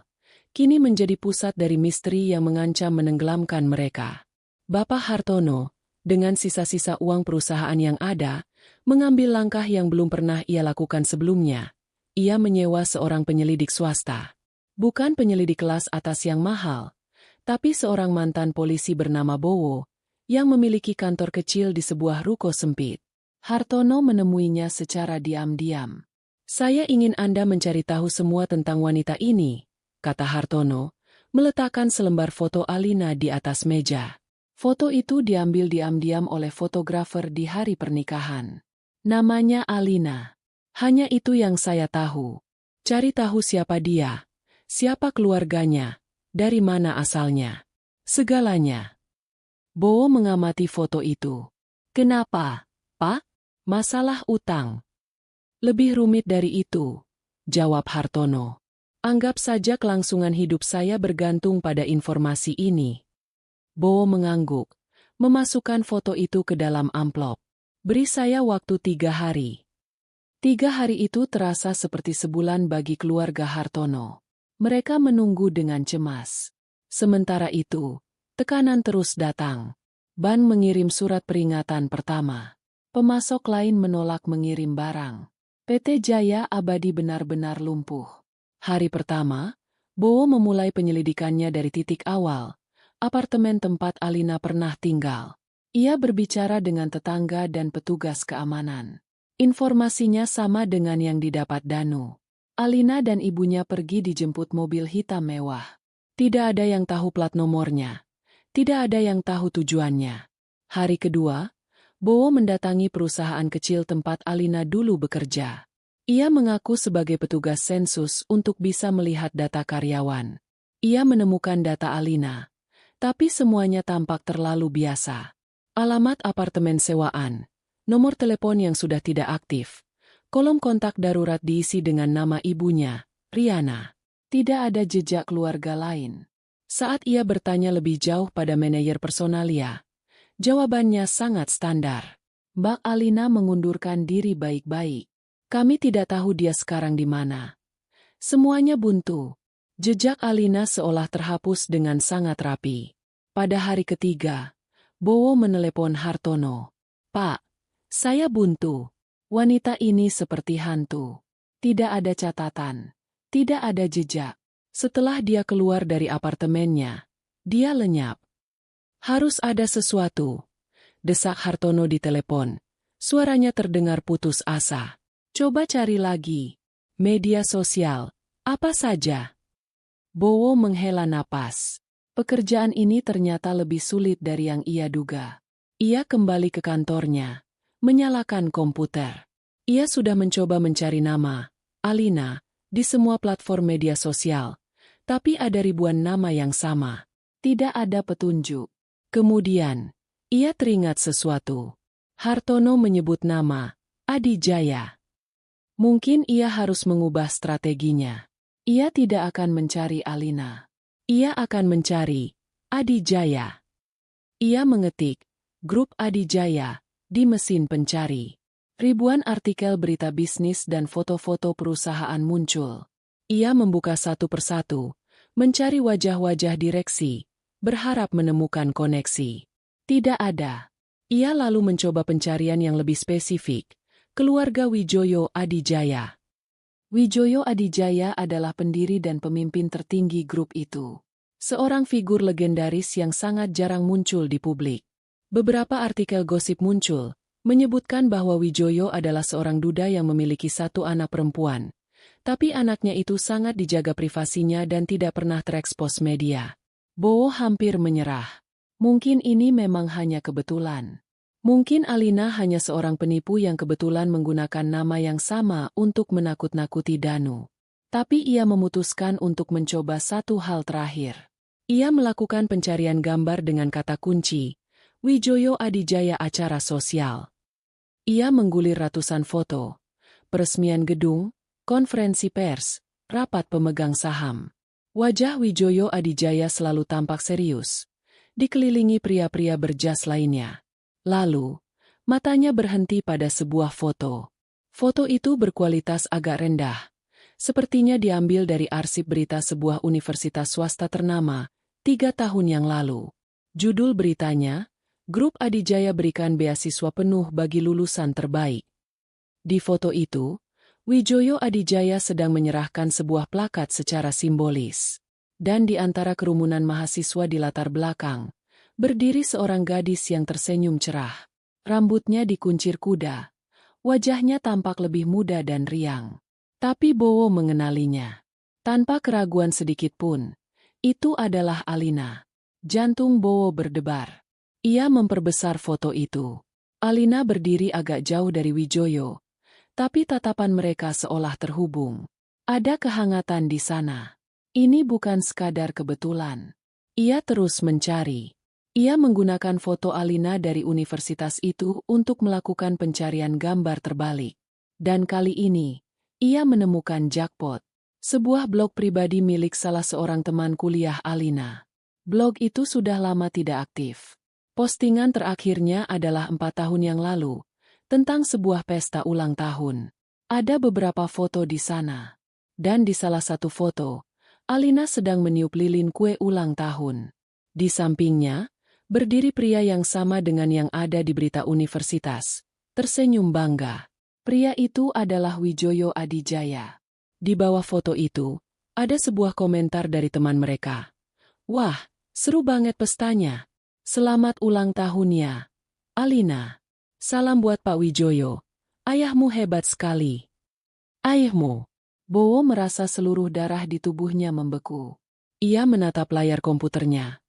kini menjadi pusat dari misteri yang mengancam menenggelamkan mereka. Bapak Hartono, dengan sisa-sisa uang perusahaan yang ada, mengambil langkah yang belum pernah ia lakukan sebelumnya. Ia menyewa seorang penyelidik swasta. Bukan penyelidik kelas atas yang mahal, tapi seorang mantan polisi bernama Bowo, yang memiliki kantor kecil di sebuah ruko sempit. Hartono menemuinya secara diam-diam. "Saya ingin Anda mencari tahu semua tentang wanita ini," kata Hartono, meletakkan selembar foto Alina di atas meja. Foto itu diambil diam-diam oleh fotografer di hari pernikahan. "Namanya Alina. Hanya itu yang saya tahu. Cari tahu siapa dia, siapa keluarganya, dari mana asalnya. Segalanya." Bowo mengamati foto itu. "Kenapa, Pak?" "Masalah utang." "Lebih rumit dari itu," jawab Hartono. "Anggap saja kelangsungan hidup saya bergantung pada informasi ini." Bowo mengangguk, memasukkan foto itu ke dalam amplop. "Beri saya waktu 3 hari." 3 hari itu terasa seperti sebulan bagi keluarga Hartono. Mereka menunggu dengan cemas. Sementara itu, tekanan terus datang. Bank mengirim surat peringatan pertama. Pemasok lain menolak mengirim barang. PT Jaya Abadi benar-benar lumpuh. Hari pertama, Bowo memulai penyelidikannya dari titik awal, apartemen tempat Alina pernah tinggal. Ia berbicara dengan tetangga dan petugas keamanan. Informasinya sama dengan yang didapat Danu. Alina dan ibunya pergi dijemput mobil hitam mewah. Tidak ada yang tahu plat nomornya. Tidak ada yang tahu tujuannya. Hari kedua, Bowo mendatangi perusahaan kecil tempat Alina dulu bekerja. Ia mengaku sebagai petugas sensus untuk bisa melihat data karyawan. Ia menemukan data Alina, tapi semuanya tampak terlalu biasa. Alamat apartemen sewaan, nomor telepon yang sudah tidak aktif, kolom kontak darurat diisi dengan nama ibunya, Riana. Tidak ada jejak keluarga lain. Saat ia bertanya lebih jauh pada manajer personalia, jawabannya sangat standar. Mbak Alina mengundurkan diri baik-baik. "Kami tidak tahu dia sekarang di mana." Semuanya buntu. Jejak Alina seolah terhapus dengan sangat rapi. Pada hari ketiga, Bowo menelepon Hartono. "Pak, saya buntu. Wanita ini seperti hantu. Tidak ada catatan. Tidak ada jejak. Setelah dia keluar dari apartemennya, dia lenyap." "Harus ada sesuatu," desak Hartono di telepon. Suaranya terdengar putus asa. "Coba cari lagi. Media sosial, apa saja." Bowo menghela napas. Pekerjaan ini ternyata lebih sulit dari yang ia duga. Ia kembali ke kantornya, menyalakan komputer. Ia sudah mencoba mencari nama Alina di semua platform media sosial, tapi ada ribuan nama yang sama. Tidak ada petunjuk. Kemudian, ia teringat sesuatu. Hartono menyebut nama Adi Jaya. Mungkin ia harus mengubah strateginya. Ia tidak akan mencari Alina. Ia akan mencari Adi Jaya. Ia mengetik grup Adi Jaya di mesin pencari. Ribuan artikel berita bisnis dan foto-foto perusahaan muncul. Ia membuka satu persatu, mencari wajah-wajah direksi, berharap menemukan koneksi. Tidak ada. Ia lalu mencoba pencarian yang lebih spesifik, keluarga Wijoyo Adijaya. Wijoyo Adijaya adalah pendiri dan pemimpin tertinggi grup itu. Seorang figur legendaris yang sangat jarang muncul di publik. Beberapa artikel gosip muncul, menyebutkan bahwa Wijoyo adalah seorang duda yang memiliki 1 anak perempuan. Tapi anaknya itu sangat dijaga privasinya dan tidak pernah terekspos media. Bowo hampir menyerah. Mungkin ini memang hanya kebetulan. Mungkin Alina hanya seorang penipu yang kebetulan menggunakan nama yang sama untuk menakut-nakuti Danu. Tapi ia memutuskan untuk mencoba satu hal terakhir. Ia melakukan pencarian gambar dengan kata kunci, Wijoyo Adijaya acara sosial. Ia menggulir ratusan foto, peresmian gedung, konferensi pers, rapat pemegang saham. Wajah Wijoyo Adijaya selalu tampak serius, dikelilingi pria-pria berjas lainnya. Lalu, matanya berhenti pada sebuah foto. Foto itu berkualitas agak rendah. Sepertinya diambil dari arsip berita sebuah universitas swasta ternama, 3 tahun yang lalu. Judul beritanya, Grup Adijaya berikan beasiswa penuh bagi lulusan terbaik. Di foto itu, Wijoyo Adijaya sedang menyerahkan sebuah plakat secara simbolis. Dan di antara kerumunan mahasiswa di latar belakang, Berdiri seorang gadis yang tersenyum cerah. Rambutnya dikuncir kuda. Wajahnya tampak lebih muda dan riang. Tapi Bowo mengenalinya. Tanpa keraguan sedikit pun. Itu adalah Alina. Jantung Bowo berdebar. Ia memperbesar foto itu. Alina berdiri agak jauh dari Wijoyo. Tapi tatapan mereka seolah terhubung. Ada kehangatan di sana. Ini bukan sekadar kebetulan. Ia terus mencari. Ia menggunakan foto Alina dari universitas itu untuk melakukan pencarian gambar terbalik. Dan kali ini, ia menemukan jackpot. Sebuah blog pribadi milik salah seorang teman kuliah Alina. Blog itu sudah lama tidak aktif. Postingan terakhirnya adalah 4 tahun yang lalu, tentang sebuah pesta ulang tahun. Ada beberapa foto di sana. Dan di salah satu foto, Alina sedang meniup lilin kue ulang tahun. Di sampingnya, berdiri pria yang sama dengan yang ada di berita universitas. Tersenyum bangga. Pria itu adalah Wijoyo Adijaya. Di bawah foto itu, ada sebuah komentar dari teman mereka. Wah, seru banget pestanya. Selamat ulang tahunnya, Alina. Salam buat Pak Wijoyo. Ayahmu hebat sekali. Ayahmu. Bowo merasa seluruh darah di tubuhnya membeku. Ia menatap layar komputernya.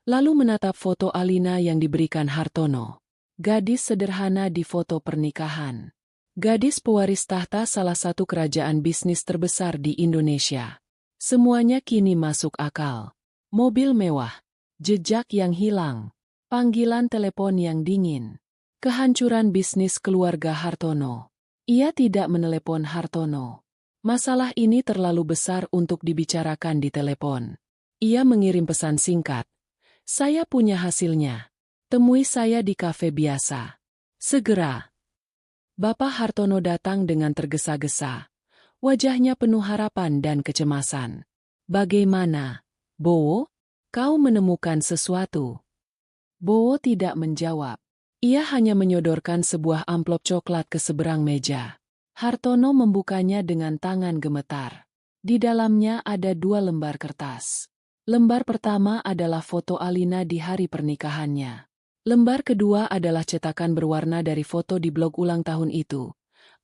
Lalu menatap foto Alina yang diberikan Hartono. Gadis sederhana di foto pernikahan. Gadis pewaris tahta salah satu kerajaan bisnis terbesar di Indonesia. Semuanya kini masuk akal. Mobil mewah. Jejak yang hilang. Panggilan telepon yang dingin. Kehancuran bisnis keluarga Hartono. Ia tidak menelepon Hartono. Masalah ini terlalu besar untuk dibicarakan di telepon. Ia mengirim pesan singkat. Saya punya hasilnya. Temui saya di kafe biasa. Segera. Bapak Hartono datang dengan tergesa-gesa. Wajahnya penuh harapan dan kecemasan. Bagaimana, Bowo? Kau menemukan sesuatu? Bowo tidak menjawab. Ia hanya menyodorkan sebuah amplop coklat ke seberang meja. Hartono membukanya dengan tangan gemetar. Di dalamnya ada 2 lembar kertas. Lembar pertama adalah foto Alina di hari pernikahannya. Lembar kedua adalah cetakan berwarna dari foto di blog ulang tahun itu.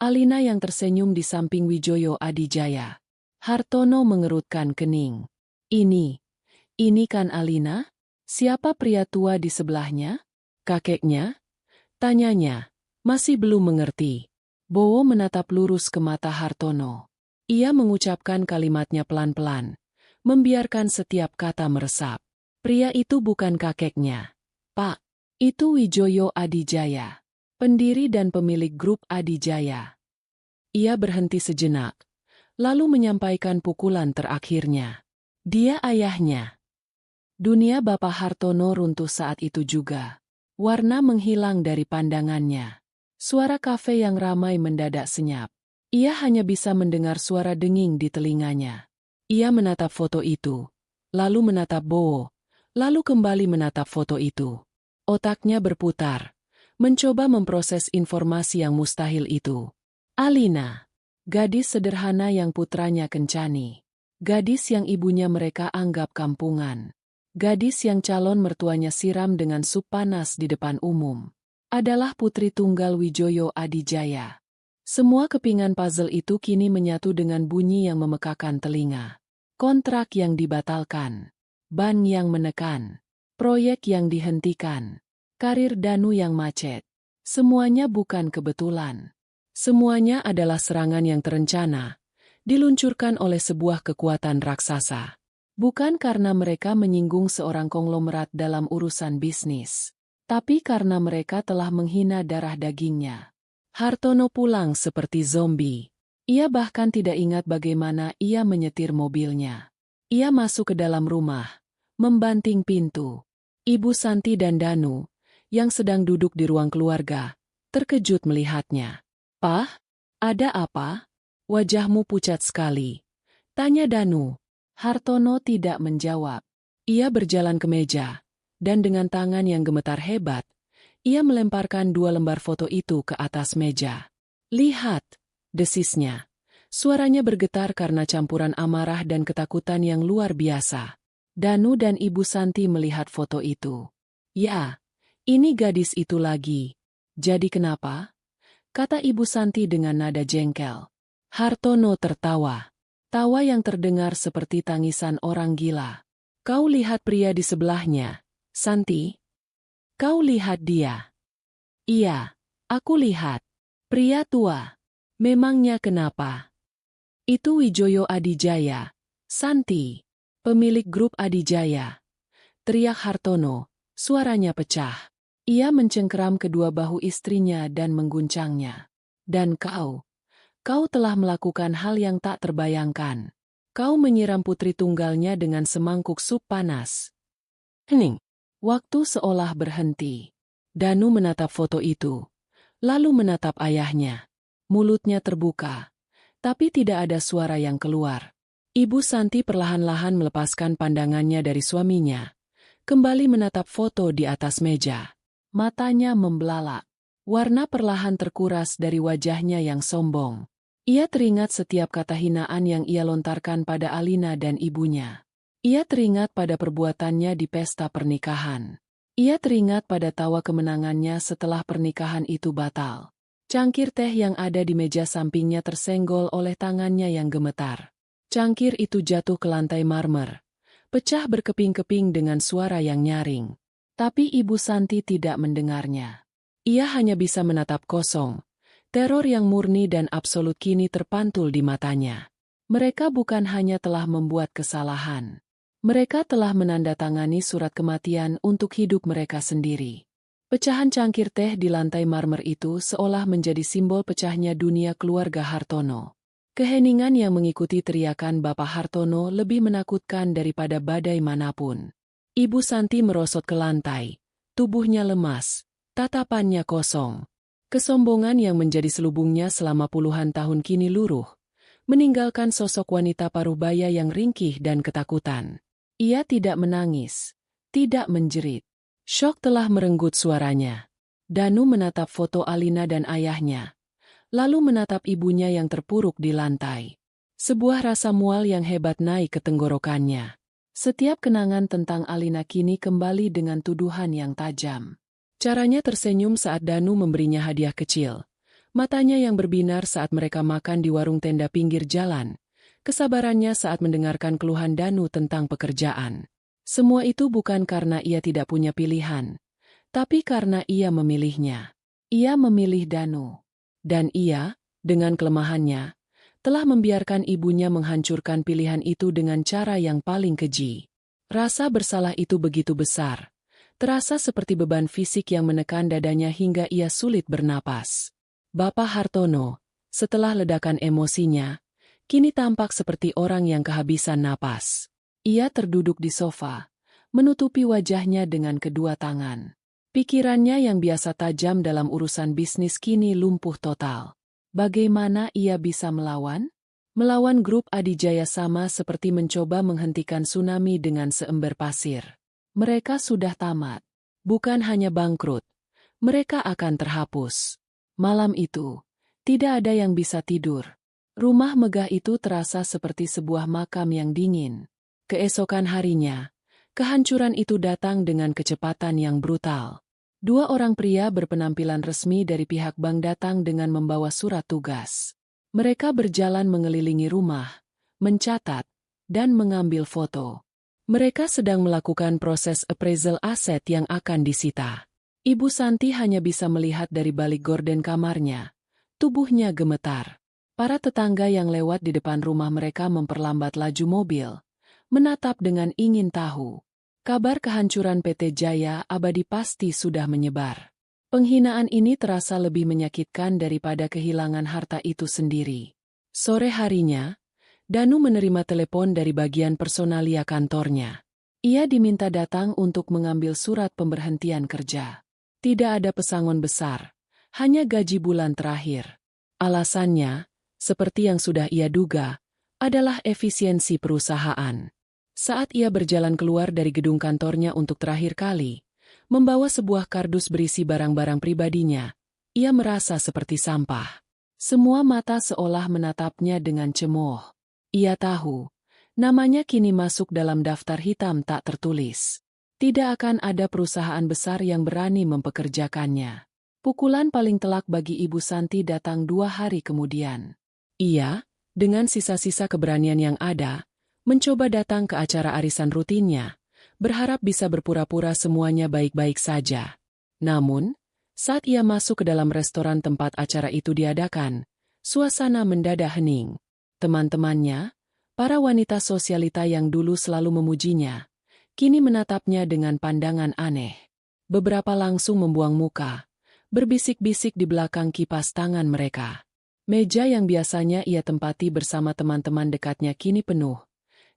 Alina yang tersenyum di samping Wijoyo Adijaya. Hartono mengerutkan kening. Ini kan Alina? Siapa pria tua di sebelahnya? Kakeknya? Tanyanya. Masih belum mengerti. Bowo menatap lurus ke mata Hartono. Ia mengucapkan kalimatnya pelan-pelan. Membiarkan setiap kata meresap. Pria itu bukan kakeknya. Pak, itu Wijoyo Adijaya. Pendiri dan pemilik grup Adijaya. Ia berhenti sejenak. Lalu menyampaikan pukulan terakhirnya. Dia ayahnya. Dunia Bapak Hartono runtuh saat itu juga. Warna menghilang dari pandangannya. Suara kafe yang ramai mendadak senyap. Ia hanya bisa mendengar suara denging di telinganya. Ia menatap foto itu, lalu menatap Bowo, lalu kembali menatap foto itu. Otaknya berputar, mencoba memproses informasi yang mustahil itu. Alina, gadis sederhana yang putranya kencani. Gadis yang ibunya mereka anggap kampungan. Gadis yang calon mertuanya siram dengan sup panas di depan umum. Adalah putri tunggal Wijoyo Adijaya. Semua kepingan puzzle itu kini menyatu dengan bunyi yang memekakan telinga. Kontrak yang dibatalkan. Ban yang menekan. Proyek yang dihentikan. Karir Danu yang macet. Semuanya bukan kebetulan. Semuanya adalah serangan yang terencana. Diluncurkan oleh sebuah kekuatan raksasa. Bukan karena mereka menyinggung seorang konglomerat dalam urusan bisnis. Tapi karena mereka telah menghina darah dagingnya. Hartono pulang seperti zombie. Ia bahkan tidak ingat bagaimana ia menyetir mobilnya. Ia masuk ke dalam rumah, membanting pintu. Ibu Santi dan Danu, yang sedang duduk di ruang keluarga, terkejut melihatnya. "Pah, ada apa? Wajahmu pucat sekali." Tanya Danu. Hartono tidak menjawab. Ia berjalan ke meja, dan dengan tangan yang gemetar hebat, ia melemparkan 2 lembar foto itu ke atas meja. "Lihat," desisnya. Suaranya bergetar karena campuran amarah dan ketakutan yang luar biasa. Danu dan Ibu Santi melihat foto itu. Ya, ini gadis itu lagi. Jadi kenapa? Kata Ibu Santi dengan nada jengkel. Hartono tertawa. Tawa yang terdengar seperti tangisan orang gila. Kau lihat pria di sebelahnya, Santi? Kau lihat dia? Iya, aku lihat. Pria tua. Memangnya kenapa? Itu Wijoyo Adijaya, Santi. Pemilik grup Adijaya. Teriak Hartono, suaranya pecah. Ia mencengkeram kedua bahu istrinya dan mengguncangnya. Dan kau telah melakukan hal yang tak terbayangkan. Kau menyiram putri tunggalnya dengan semangkuk sup panas. Hening. Waktu seolah berhenti. Danu menatap foto itu, lalu menatap ayahnya. Mulutnya terbuka, tapi tidak ada suara yang keluar. Ibu Santi perlahan-lahan melepaskan pandangannya dari suaminya, kembali menatap foto di atas meja. Matanya membelalak. Warna perlahan terkuras dari wajahnya yang sombong. Ia teringat setiap kata hinaan yang ia lontarkan pada Alina dan ibunya. Ia teringat pada perbuatannya di pesta pernikahan. Ia teringat pada tawa kemenangannya setelah pernikahan itu batal. Cangkir teh yang ada di meja sampingnya tersenggol oleh tangannya yang gemetar. Cangkir itu jatuh ke lantai marmer, pecah berkeping-keping dengan suara yang nyaring. Tapi Ibu Santi tidak mendengarnya. Ia hanya bisa menatap kosong. Teror yang murni dan absolut kini terpantul di matanya. Mereka bukan hanya telah membuat kesalahan. Mereka telah menandatangani surat kematian untuk hidup mereka sendiri. Pecahan cangkir teh di lantai marmer itu seolah menjadi simbol pecahnya dunia keluarga Hartono. Keheningan yang mengikuti teriakan Bapak Hartono lebih menakutkan daripada badai manapun. Ibu Santi merosot ke lantai. Tubuhnya lemas, tatapannya kosong. Kesombongan yang menjadi selubungnya selama puluhan tahun kini luruh, meninggalkan sosok wanita paruh baya yang ringkih dan ketakutan. Ia tidak menangis, tidak menjerit. Syok telah merenggut suaranya. Danu menatap foto Alina dan ayahnya, lalu menatap ibunya yang terpuruk di lantai. Sebuah rasa mual yang hebat naik ke tenggorokannya. Setiap kenangan tentang Alina kini kembali dengan tuduhan yang tajam. Caranya tersenyum saat Danu memberinya hadiah kecil. Matanya yang berbinar saat mereka makan di warung tenda pinggir jalan. Kesabarannya saat mendengarkan keluhan Danu tentang pekerjaan. Semua itu bukan karena ia tidak punya pilihan, tapi karena ia memilihnya. Ia memilih Danu. Dan ia, dengan kelemahannya, telah membiarkan ibunya menghancurkan pilihan itu dengan cara yang paling keji. Rasa bersalah itu begitu besar. Terasa seperti beban fisik yang menekan dadanya hingga ia sulit bernapas. Bapak Hartono, setelah ledakan emosinya, kini tampak seperti orang yang kehabisan napas. Ia terduduk di sofa, menutupi wajahnya dengan kedua tangan. Pikirannya yang biasa tajam dalam urusan bisnis kini lumpuh total. Bagaimana ia bisa melawan? Melawan grup Adijaya sama seperti mencoba menghentikan tsunami dengan seember pasir. Mereka sudah tamat. Bukan hanya bangkrut. Mereka akan terhapus. Malam itu, tidak ada yang bisa tidur. Rumah megah itu terasa seperti sebuah makam yang dingin. Keesokan harinya, kehancuran itu datang dengan kecepatan yang brutal. Dua orang pria berpenampilan resmi dari pihak bank datang dengan membawa surat tugas. Mereka berjalan mengelilingi rumah, mencatat, dan mengambil foto. Mereka sedang melakukan proses appraisal aset yang akan disita. Ibu Santi hanya bisa melihat dari balik gorden kamarnya. Tubuhnya gemetar. Para tetangga yang lewat di depan rumah mereka memperlambat laju mobil, menatap dengan ingin tahu. Kabar kehancuran PT Jaya Abadi pasti sudah menyebar. Penghinaan ini terasa lebih menyakitkan daripada kehilangan harta itu sendiri. Sore harinya, Danu menerima telepon dari bagian personalia kantornya. Ia diminta datang untuk mengambil surat pemberhentian kerja. Tidak ada pesangon besar, hanya gaji bulan terakhir. Alasannya, seperti yang sudah ia duga, adalah efisiensi perusahaan. Saat ia berjalan keluar dari gedung kantornya untuk terakhir kali, membawa sebuah kardus berisi barang-barang pribadinya, ia merasa seperti sampah. Semua mata seolah menatapnya dengan cemooh. Ia tahu, namanya kini masuk dalam daftar hitam tak tertulis. Tidak akan ada perusahaan besar yang berani mempekerjakannya. Pukulan paling telak bagi Ibu Santi datang 2 hari kemudian. Ia, dengan sisa-sisa keberanian yang ada, mencoba datang ke acara arisan rutinnya, berharap bisa berpura-pura semuanya baik-baik saja. Namun, saat ia masuk ke dalam restoran tempat acara itu diadakan, suasana mendadak hening. Teman-temannya, para wanita sosialita yang dulu selalu memujinya, kini menatapnya dengan pandangan aneh. Beberapa langsung membuang muka, berbisik-bisik di belakang kipas tangan mereka. Meja yang biasanya ia tempati bersama teman-teman dekatnya kini penuh,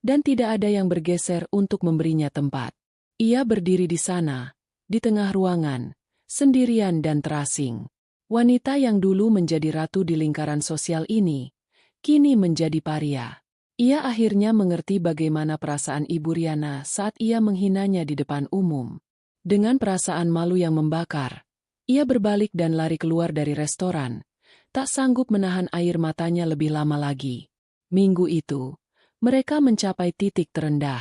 dan tidak ada yang bergeser untuk memberinya tempat. Ia berdiri di sana, di tengah ruangan, sendirian dan terasing. Wanita yang dulu menjadi ratu di lingkaran sosial ini, kini menjadi paria. Ia akhirnya mengerti bagaimana perasaan Ibu Riana saat ia menghinanya di depan umum. Dengan perasaan malu yang membakar, ia berbalik dan lari keluar dari restoran, tak sanggup menahan air matanya lebih lama lagi. Minggu itu, mereka mencapai titik terendah.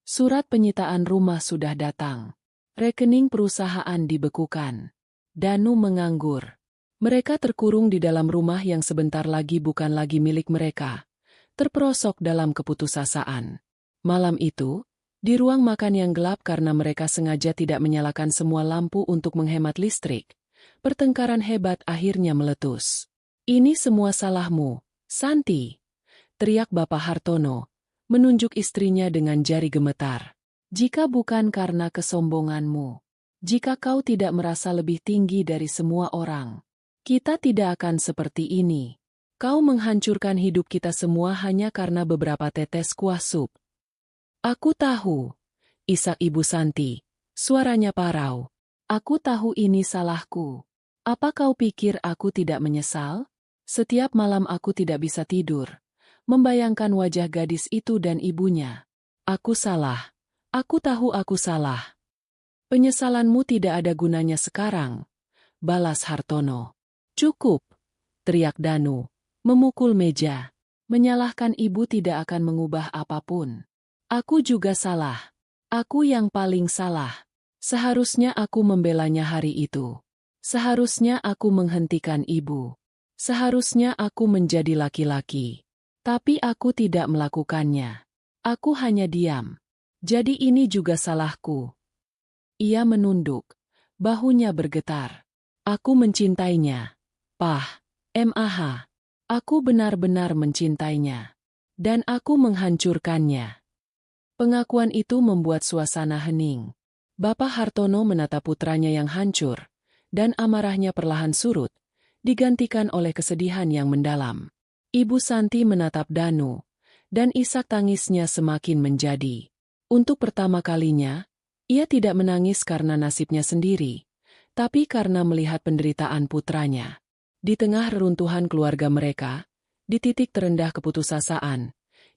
Surat penyitaan rumah sudah datang. Rekening perusahaan dibekukan. Danu menganggur. Mereka terkurung di dalam rumah yang sebentar lagi bukan lagi milik mereka. Terperosok dalam keputusasaan. Malam itu, di ruang makan yang gelap karena mereka sengaja tidak menyalakan semua lampu untuk menghemat listrik, pertengkaran hebat akhirnya meletus. "Ini semua salahmu, Santi," teriak Bapak Hartono, menunjuk istrinya dengan jari gemetar. "Jika bukan karena kesombonganmu, jika kau tidak merasa lebih tinggi dari semua orang, kita tidak akan seperti ini. Kau menghancurkan hidup kita semua hanya karena beberapa tetes kuah sup." "Aku tahu," isak Ibu Santi, suaranya parau. "Aku tahu ini salahku. Apa kau pikir aku tidak menyesal? Setiap malam aku tidak bisa tidur, membayangkan wajah gadis itu dan ibunya. Aku salah. Aku tahu aku salah." "Penyesalanmu tidak ada gunanya sekarang," balas Hartono. "Cukup," teriak Danu, memukul meja. "Menyalahkan ibu tidak akan mengubah apapun. Aku juga salah. Aku yang paling salah. Seharusnya aku membelanya hari itu. Seharusnya aku menghentikan ibu. Seharusnya aku menjadi laki-laki. Tapi aku tidak melakukannya. Aku hanya diam. Jadi ini juga salahku." Ia menunduk. Bahunya bergetar. "Aku mencintainya. Pah, Mah. Aku benar-benar mencintainya. Dan aku menghancurkannya." Pengakuan itu membuat suasana hening. Bapak Hartono menatap putranya yang hancur, dan amarahnya perlahan surut, digantikan oleh kesedihan yang mendalam. Ibu Santi menatap Danu, dan isak tangisnya semakin menjadi. Untuk pertama kalinya, ia tidak menangis karena nasibnya sendiri, tapi karena melihat penderitaan putranya. Di tengah reruntuhan keluarga mereka, di titik terendah keputusasaan,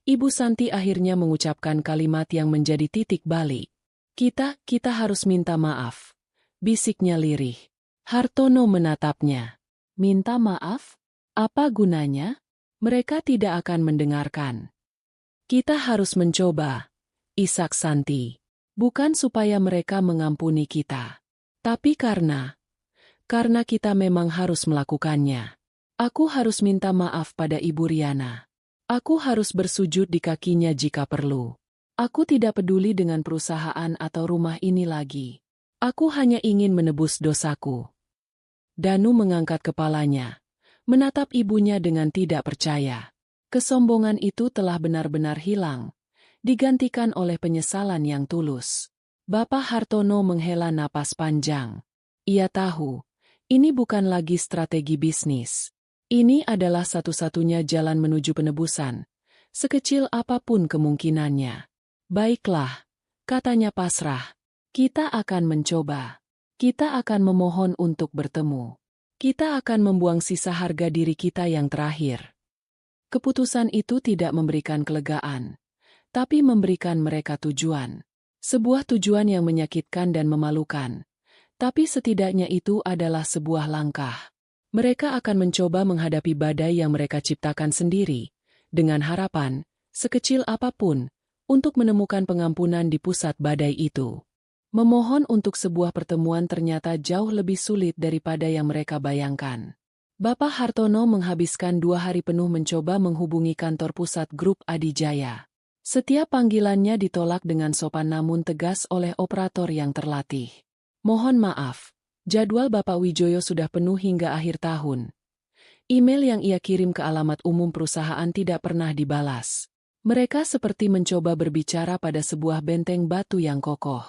Ibu Santi akhirnya mengucapkan kalimat yang menjadi titik balik. Kita harus minta maaf," bisiknya lirih. Hartono menatapnya. "Minta maaf? Apa gunanya? Mereka tidak akan mendengarkan." "Kita harus mencoba," isak Santi. "Bukan supaya mereka mengampuni kita, tapi karena kita memang harus melakukannya. Aku harus minta maaf pada Ibu Riana. Aku harus bersujud di kakinya jika perlu. Aku tidak peduli dengan perusahaan atau rumah ini lagi. Aku hanya ingin menebus dosaku." Danu mengangkat kepalanya, menatap ibunya dengan tidak percaya. Kesombongan itu telah benar-benar hilang, digantikan oleh penyesalan yang tulus. Bapak Hartono menghela napas panjang. Ia tahu, ini bukan lagi strategi bisnis. Ini adalah satu-satunya jalan menuju penebusan, sekecil apapun kemungkinannya. "Baiklah," katanya pasrah. "Kita akan mencoba. Kita akan memohon untuk bertemu. Kita akan membuang sisa harga diri kita yang terakhir." Keputusan itu tidak memberikan kelegaan, tapi memberikan mereka tujuan. Sebuah tujuan yang menyakitkan dan memalukan. Tapi setidaknya itu adalah sebuah langkah. Mereka akan mencoba menghadapi badai yang mereka ciptakan sendiri, dengan harapan, sekecil apapun, untuk menemukan pengampunan di pusat badai itu. Memohon untuk sebuah pertemuan ternyata jauh lebih sulit daripada yang mereka bayangkan. Bapak Hartono menghabiskan 2 hari penuh mencoba menghubungi kantor pusat grup Adijaya. Setiap panggilannya ditolak dengan sopan namun tegas oleh operator yang terlatih. Mohon maaf, jadwal Bapak Wijoyo sudah penuh hingga akhir tahun. Email yang ia kirim ke alamat umum perusahaan tidak pernah dibalas. Mereka seperti mencoba berbicara pada sebuah benteng batu yang kokoh.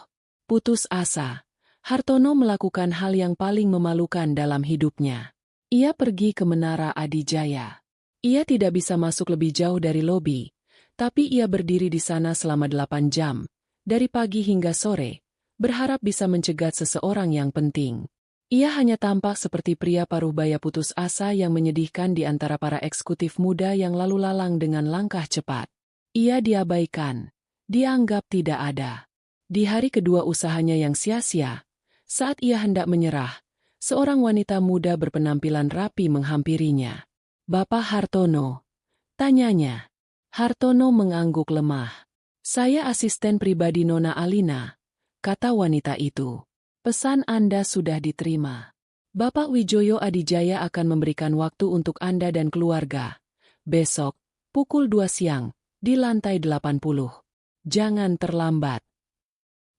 Putus asa, Hartono melakukan hal yang paling memalukan dalam hidupnya. Ia pergi ke Menara Adijaya. Ia tidak bisa masuk lebih jauh dari lobi, tapi ia berdiri di sana selama 8 jam, dari pagi hingga sore, berharap bisa mencegat seseorang yang penting. Ia hanya tampak seperti pria paruh baya putus asa yang menyedihkan di antara para eksekutif muda yang lalu lalang dengan langkah cepat. Ia diabaikan, dianggap tidak ada. Di hari kedua usahanya yang sia-sia, saat ia hendak menyerah, seorang wanita muda berpenampilan rapi menghampirinya. "Bapak Hartono?" tanyanya. Hartono mengangguk lemah. "Saya asisten pribadi Nona Alina," kata wanita itu. "Pesan Anda sudah diterima. Bapak Wijoyo Adijaya akan memberikan waktu untuk Anda dan keluarga. Besok, pukul 2 siang, di lantai 80. Jangan terlambat."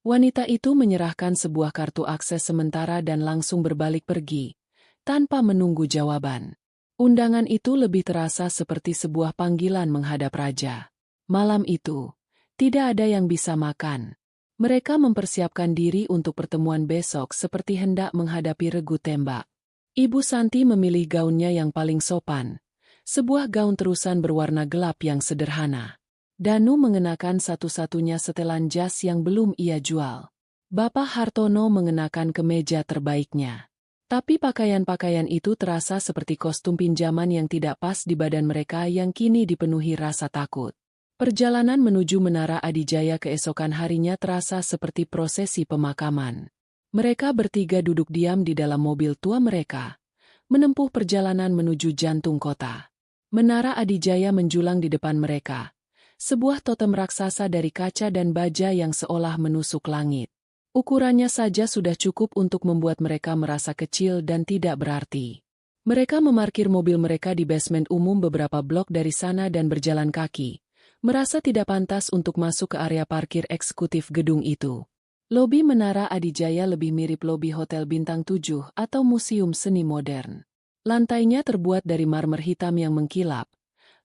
Wanita itu menyerahkan sebuah kartu akses sementara dan langsung berbalik pergi, tanpa menunggu jawaban. Undangan itu lebih terasa seperti sebuah panggilan menghadap raja. Malam itu, tidak ada yang bisa makan. Mereka mempersiapkan diri untuk pertemuan besok seperti hendak menghadapi regu tembak. Ibu Santi memilih gaunnya yang paling sopan, sebuah gaun terusan berwarna gelap yang sederhana. Danu mengenakan satu-satunya setelan jas yang belum ia jual. Bapak Hartono mengenakan kemeja terbaiknya. Tapi pakaian-pakaian itu terasa seperti kostum pinjaman yang tidak pas di badan mereka yang kini dipenuhi rasa takut. Perjalanan menuju Menara Adijaya keesokan harinya terasa seperti prosesi pemakaman. Mereka bertiga duduk diam di dalam mobil tua mereka, menempuh perjalanan menuju jantung kota. Menara Adijaya menjulang di depan mereka. Sebuah totem raksasa dari kaca dan baja yang seolah menusuk langit. Ukurannya saja sudah cukup untuk membuat mereka merasa kecil dan tidak berarti. Mereka memarkir mobil mereka di basement umum beberapa blok dari sana dan berjalan kaki, merasa tidak pantas untuk masuk ke area parkir eksekutif gedung itu. Lobi Menara Adijaya lebih mirip lobi Hotel Bintang 7 atau Museum Seni Modern. Lantainya terbuat dari marmer hitam yang mengkilap,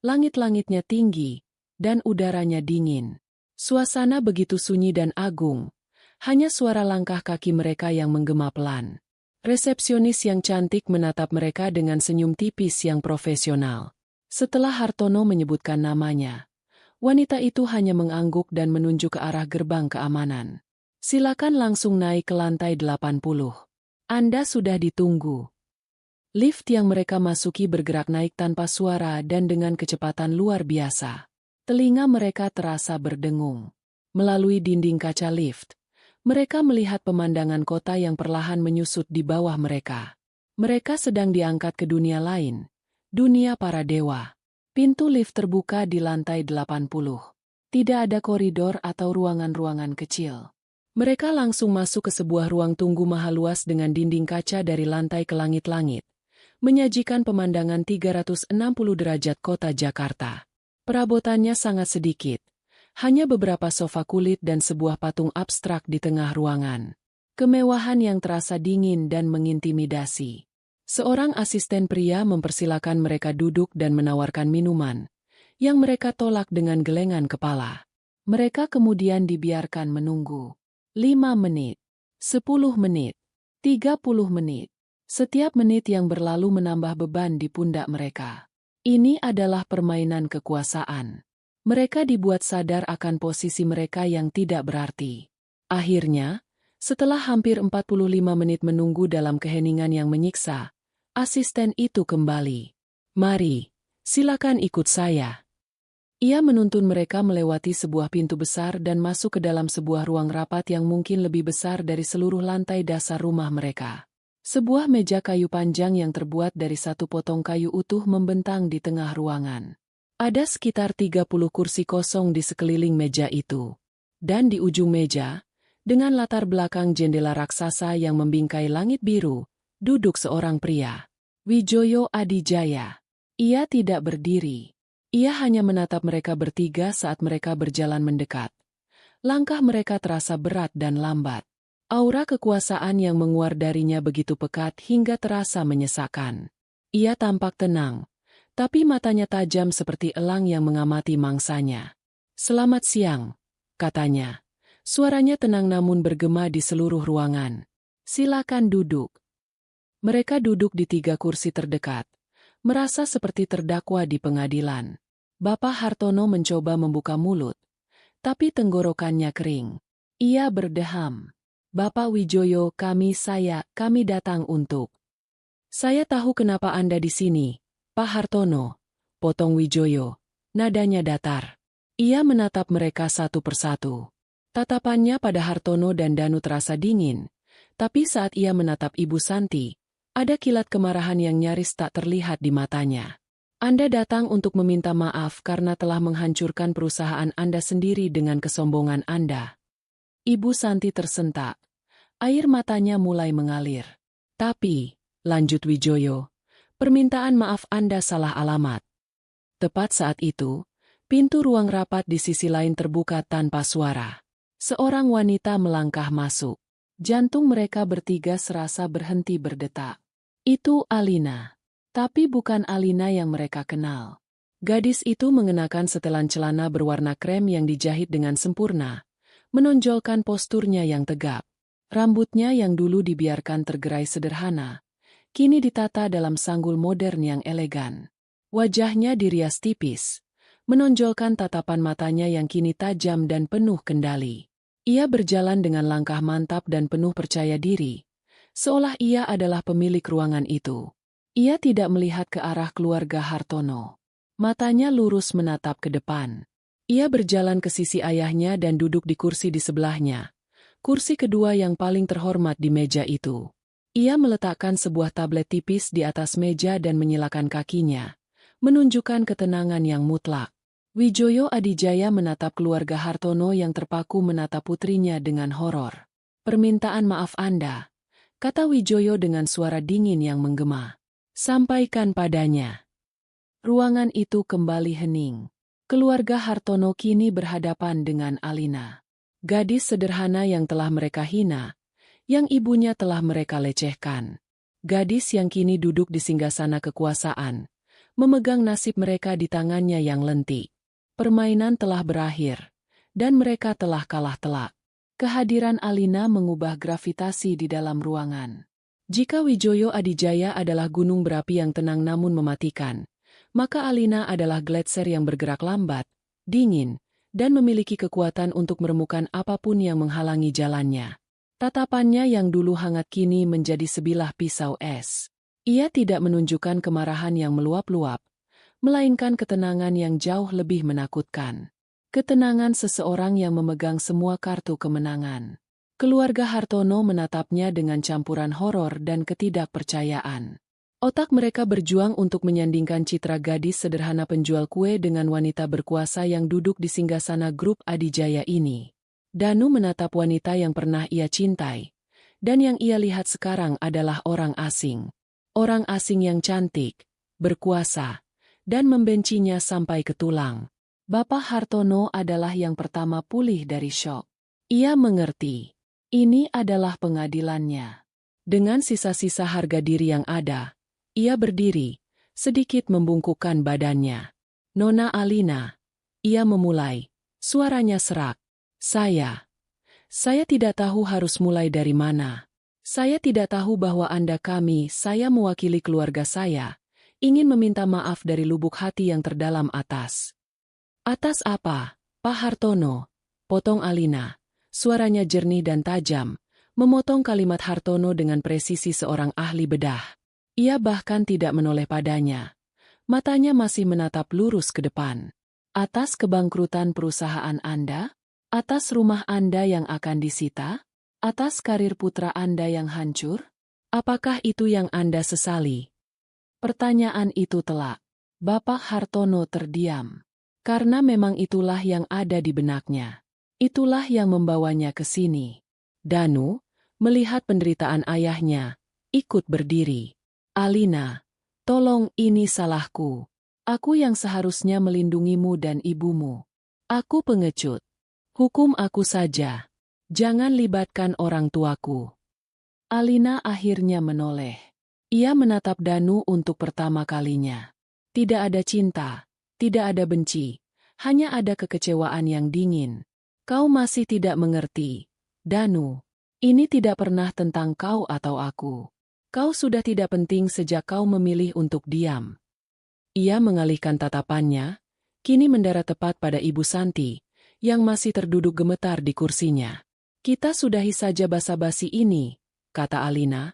langit-langitnya tinggi, dan udaranya dingin. Suasana begitu sunyi dan agung, hanya suara langkah kaki mereka yang menggema pelan. Resepsionis yang cantik menatap mereka dengan senyum tipis yang profesional. Setelah Hartono menyebutkan namanya, wanita itu hanya mengangguk dan menunjuk ke arah gerbang keamanan. "Silakan langsung naik ke lantai 80. Anda sudah ditunggu." Lift yang mereka masuki bergerak naik tanpa suara dan dengan kecepatan luar biasa. Telinga mereka terasa berdengung. Melalui dinding kaca lift, mereka melihat pemandangan kota yang perlahan menyusut di bawah mereka. Mereka sedang diangkat ke dunia lain, dunia para dewa. Pintu lift terbuka di lantai 80. Tidak ada koridor atau ruangan-ruangan kecil. Mereka langsung masuk ke sebuah ruang tunggu maha luas dengan dinding kaca dari lantai ke langit-langit, menyajikan pemandangan 360 derajat kota Jakarta. Perabotannya sangat sedikit, hanya beberapa sofa kulit dan sebuah patung abstrak di tengah ruangan. Kemewahan yang terasa dingin dan mengintimidasi. Seorang asisten pria mempersilakan mereka duduk dan menawarkan minuman, yang mereka tolak dengan gelengan kepala. Mereka kemudian dibiarkan menunggu. 5 menit, 10 menit, 30 menit. Setiap menit yang berlalu menambah beban di pundak mereka. Ini adalah permainan kekuasaan. Mereka dibuat sadar akan posisi mereka yang tidak berarti. Akhirnya, setelah hampir 45 menit menunggu dalam keheningan yang menyiksa, asisten itu kembali. "Mari, silakan ikut saya." Ia menuntun mereka melewati sebuah pintu besar dan masuk ke dalam sebuah ruang rapat yang mungkin lebih besar dari seluruh lantai dasar rumah mereka. Sebuah meja kayu panjang yang terbuat dari satu potong kayu utuh membentang di tengah ruangan. Ada sekitar 30 kursi kosong di sekeliling meja itu. Dan di ujung meja, Dengan latar belakang jendela raksasa yang membingkai langit biru, duduk seorang pria. Wijoyo Adijaya. Ia tidak berdiri. Ia hanya menatap mereka bertiga saat mereka berjalan mendekat. Langkah mereka terasa berat dan lambat. Aura kekuasaan yang menguar darinya begitu pekat hingga terasa menyesakkan. Ia tampak tenang, tapi matanya tajam seperti elang yang mengamati mangsanya. "Selamat siang," katanya. Suaranya tenang namun bergema di seluruh ruangan. "Silakan duduk." Mereka duduk di 3 kursi terdekat, merasa seperti terdakwa di pengadilan. Bapak Hartono mencoba membuka mulut, tapi tenggorokannya kering. Ia berdeham. "Bapak Wijoyo, kami datang untuk..." "Saya tahu kenapa Anda di sini, Pak Hartono," potong Wijoyo. Nadanya datar. Ia menatap mereka satu persatu. Tatapannya pada Hartono dan Danu terasa dingin, tapi saat ia menatap Ibu Santi, ada kilat kemarahan yang nyaris tak terlihat di matanya. "Anda datang untuk meminta maaf karena telah menghancurkan perusahaan Anda sendiri dengan kesombongan Anda." Ibu Santi tersentak. Air matanya mulai mengalir. "Tapi," lanjut Wijoyo, "permintaan maaf Anda salah alamat." Tepat saat itu, pintu ruang rapat di sisi lain terbuka tanpa suara. Seorang wanita melangkah masuk. Jantung mereka bertiga serasa berhenti berdetak. Itu Alina. Tapi bukan Alina yang mereka kenal. Gadis itu mengenakan setelan celana berwarna krem yang dijahit dengan sempurna, menonjolkan posturnya yang tegap. Rambutnya yang dulu dibiarkan tergerai sederhana, kini ditata dalam sanggul modern yang elegan. Wajahnya dirias tipis, menonjolkan tatapan matanya yang kini tajam dan penuh kendali. Ia berjalan dengan langkah mantap dan penuh percaya diri, seolah ia adalah pemilik ruangan itu. Ia tidak melihat ke arah keluarga Hartono. Matanya lurus menatap ke depan. Ia berjalan ke sisi ayahnya dan duduk di kursi di sebelahnya. Kursi kedua yang paling terhormat di meja itu. Ia meletakkan sebuah tablet tipis di atas meja dan menyilakan kakinya, menunjukkan ketenangan yang mutlak. Wijoyo Adijaya menatap keluarga Hartono yang terpaku menatap putrinya dengan horor. "Permintaan maaf Anda," kata Wijoyo dengan suara dingin yang menggema. "Sampaikan padanya." Ruangan itu kembali hening. Keluarga Hartono kini berhadapan dengan Alina. Gadis sederhana yang telah mereka hina, yang ibunya telah mereka lecehkan. Gadis yang kini duduk di singgasana kekuasaan, memegang nasib mereka di tangannya yang lentik. Permainan telah berakhir, dan mereka telah kalah telak. Kehadiran Alina mengubah gravitasi di dalam ruangan. Jika Wijoyo Adijaya adalah gunung berapi yang tenang namun mematikan, maka Alina adalah gletser yang bergerak lambat, dingin, dan memiliki kekuatan untuk meremukan apapun yang menghalangi jalannya. Tatapannya yang dulu hangat kini menjadi sebilah pisau es. Ia tidak menunjukkan kemarahan yang meluap-luap, melainkan ketenangan yang jauh lebih menakutkan. Ketenangan seseorang yang memegang semua kartu kemenangan. Keluarga Hartono menatapnya dengan campuran horor dan ketidakpercayaan. Otak mereka berjuang untuk menyandingkan citra gadis sederhana penjual kue dengan wanita berkuasa yang duduk di singgasana grup Adijaya ini. Danu menatap wanita yang pernah ia cintai, dan yang ia lihat sekarang adalah orang asing. Orang asing yang cantik, berkuasa, dan membencinya sampai ke tulang. Bapak Hartono adalah yang pertama pulih dari syok. Ia mengerti. Ini adalah pengadilannya. Dengan sisa-sisa harga diri yang ada, ia berdiri, sedikit membungkukkan badannya. "Nona Alina," ia memulai, suaranya serak. Saya tidak tahu harus mulai dari mana. Saya tidak tahu bahwa saya mewakili keluarga saya, ingin meminta maaf dari lubuk hati yang terdalam atas." "Atas apa, Pak Hartono?" potong Alina. Suaranya jernih dan tajam, memotong kalimat Hartono dengan presisi seorang ahli bedah. Ia bahkan tidak menoleh padanya. Matanya masih menatap lurus ke depan. "Atas kebangkrutan perusahaan Anda? Atas rumah Anda yang akan disita? Atas karir putra Anda yang hancur? Apakah itu yang Anda sesali?" Pertanyaan itu telak. Bapak Hartono terdiam. Karena memang itulah yang ada di benaknya. Itulah yang membawanya ke sini. Danu, melihat penderitaan ayahnya, ikut berdiri. Alina, tolong, ini salahku. Aku yang seharusnya melindungimu dan ibumu. Aku pengecut. Hukum aku saja. Jangan libatkan orang tuaku. Alina akhirnya menoleh. Ia menatap Danu untuk pertama kalinya. Tidak ada cinta, tidak ada benci, hanya ada kekecewaan yang dingin. Kau masih tidak mengerti, Danu. Ini tidak pernah tentang kau atau aku. Kau sudah tidak penting sejak kau memilih untuk diam. Ia mengalihkan tatapannya, kini mendarat tepat pada Ibu Santi, yang masih terduduk gemetar di kursinya. Kita sudahi saja basa-basi ini, kata Alina.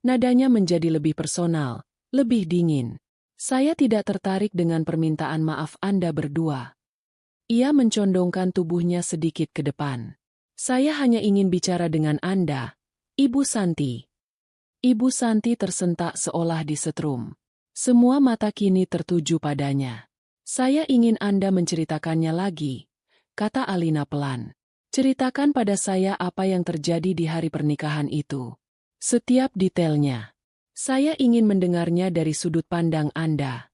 Nadanya menjadi lebih personal, lebih dingin. Saya tidak tertarik dengan permintaan maaf Anda berdua. Ia mencondongkan tubuhnya sedikit ke depan. Saya hanya ingin bicara dengan Anda, Ibu Santi. Ibu Santi tersentak seolah disetrum. Semua mata kini tertuju padanya. Saya ingin Anda menceritakannya lagi, kata Alina pelan. Ceritakan pada saya apa yang terjadi di hari pernikahan itu. Setiap detailnya. Saya ingin mendengarnya dari sudut pandang Anda.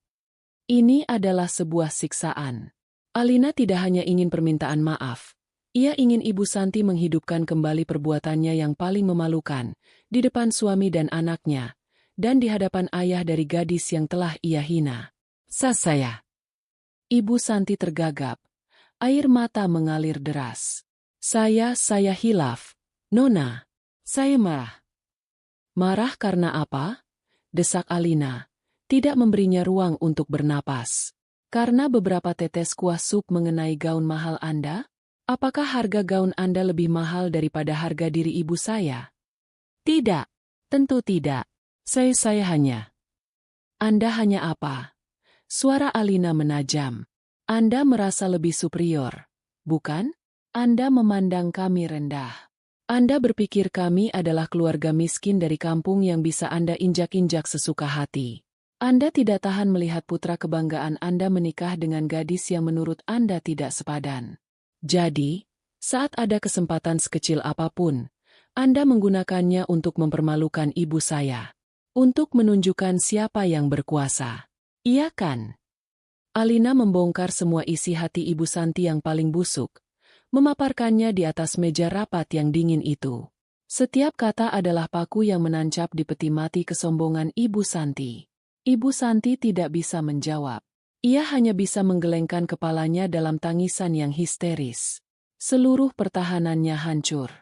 Ini adalah sebuah siksaan. Alina tidak hanya ingin permintaan maaf. Ia ingin Ibu Santi menghidupkan kembali perbuatannya yang paling memalukan, di depan suami dan anaknya, dan di hadapan ayah dari gadis yang telah ia hina. Saya. Ibu Santi tergagap. Air mata mengalir deras. Saya hilaf. Nona. Saya marah. Marah karena apa? Desak Alina. Tidak memberinya ruang untuk bernapas. Karena beberapa tetes kuah sup mengenai gaun mahal Anda? Apakah harga gaun Anda lebih mahal daripada harga diri ibu saya? Tidak. Tentu tidak. Saya hanya. Anda hanya apa? Suara Alina menajam. Anda merasa lebih superior, bukan? Anda memandang kami rendah. Anda berpikir kami adalah keluarga miskin dari kampung yang bisa Anda injak-injak sesuka hati. Anda tidak tahan melihat putra kebanggaan Anda menikah dengan gadis yang menurut Anda tidak sepadan. Jadi, saat ada kesempatan sekecil apapun, Anda menggunakannya untuk mempermalukan ibu saya. Untuk menunjukkan siapa yang berkuasa. Iya kan? Alina membongkar semua isi hati Ibu Santi yang paling busuk, memaparkannya di atas meja rapat yang dingin itu. Setiap kata adalah paku yang menancap di peti mati kesombongan Ibu Santi. Ibu Santi tidak bisa menjawab. Ia hanya bisa menggelengkan kepalanya dalam tangisan yang histeris. Seluruh pertahanannya hancur.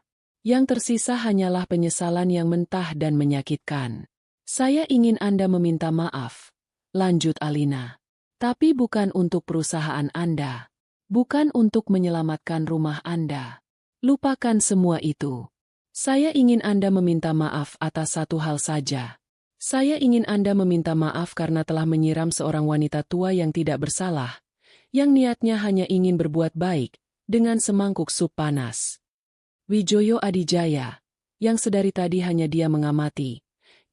Yang tersisa hanyalah penyesalan yang mentah dan menyakitkan. Saya ingin Anda meminta maaf, lanjut Alina. Tapi bukan untuk perusahaan Anda. Bukan untuk menyelamatkan rumah Anda. Lupakan semua itu. Saya ingin Anda meminta maaf atas satu hal saja. Saya ingin Anda meminta maaf karena telah menyiram seorang wanita tua yang tidak bersalah, yang niatnya hanya ingin berbuat baik, dengan semangkuk sup panas. Wijoyo Adijaya, yang sedari tadi hanya dia mengamati,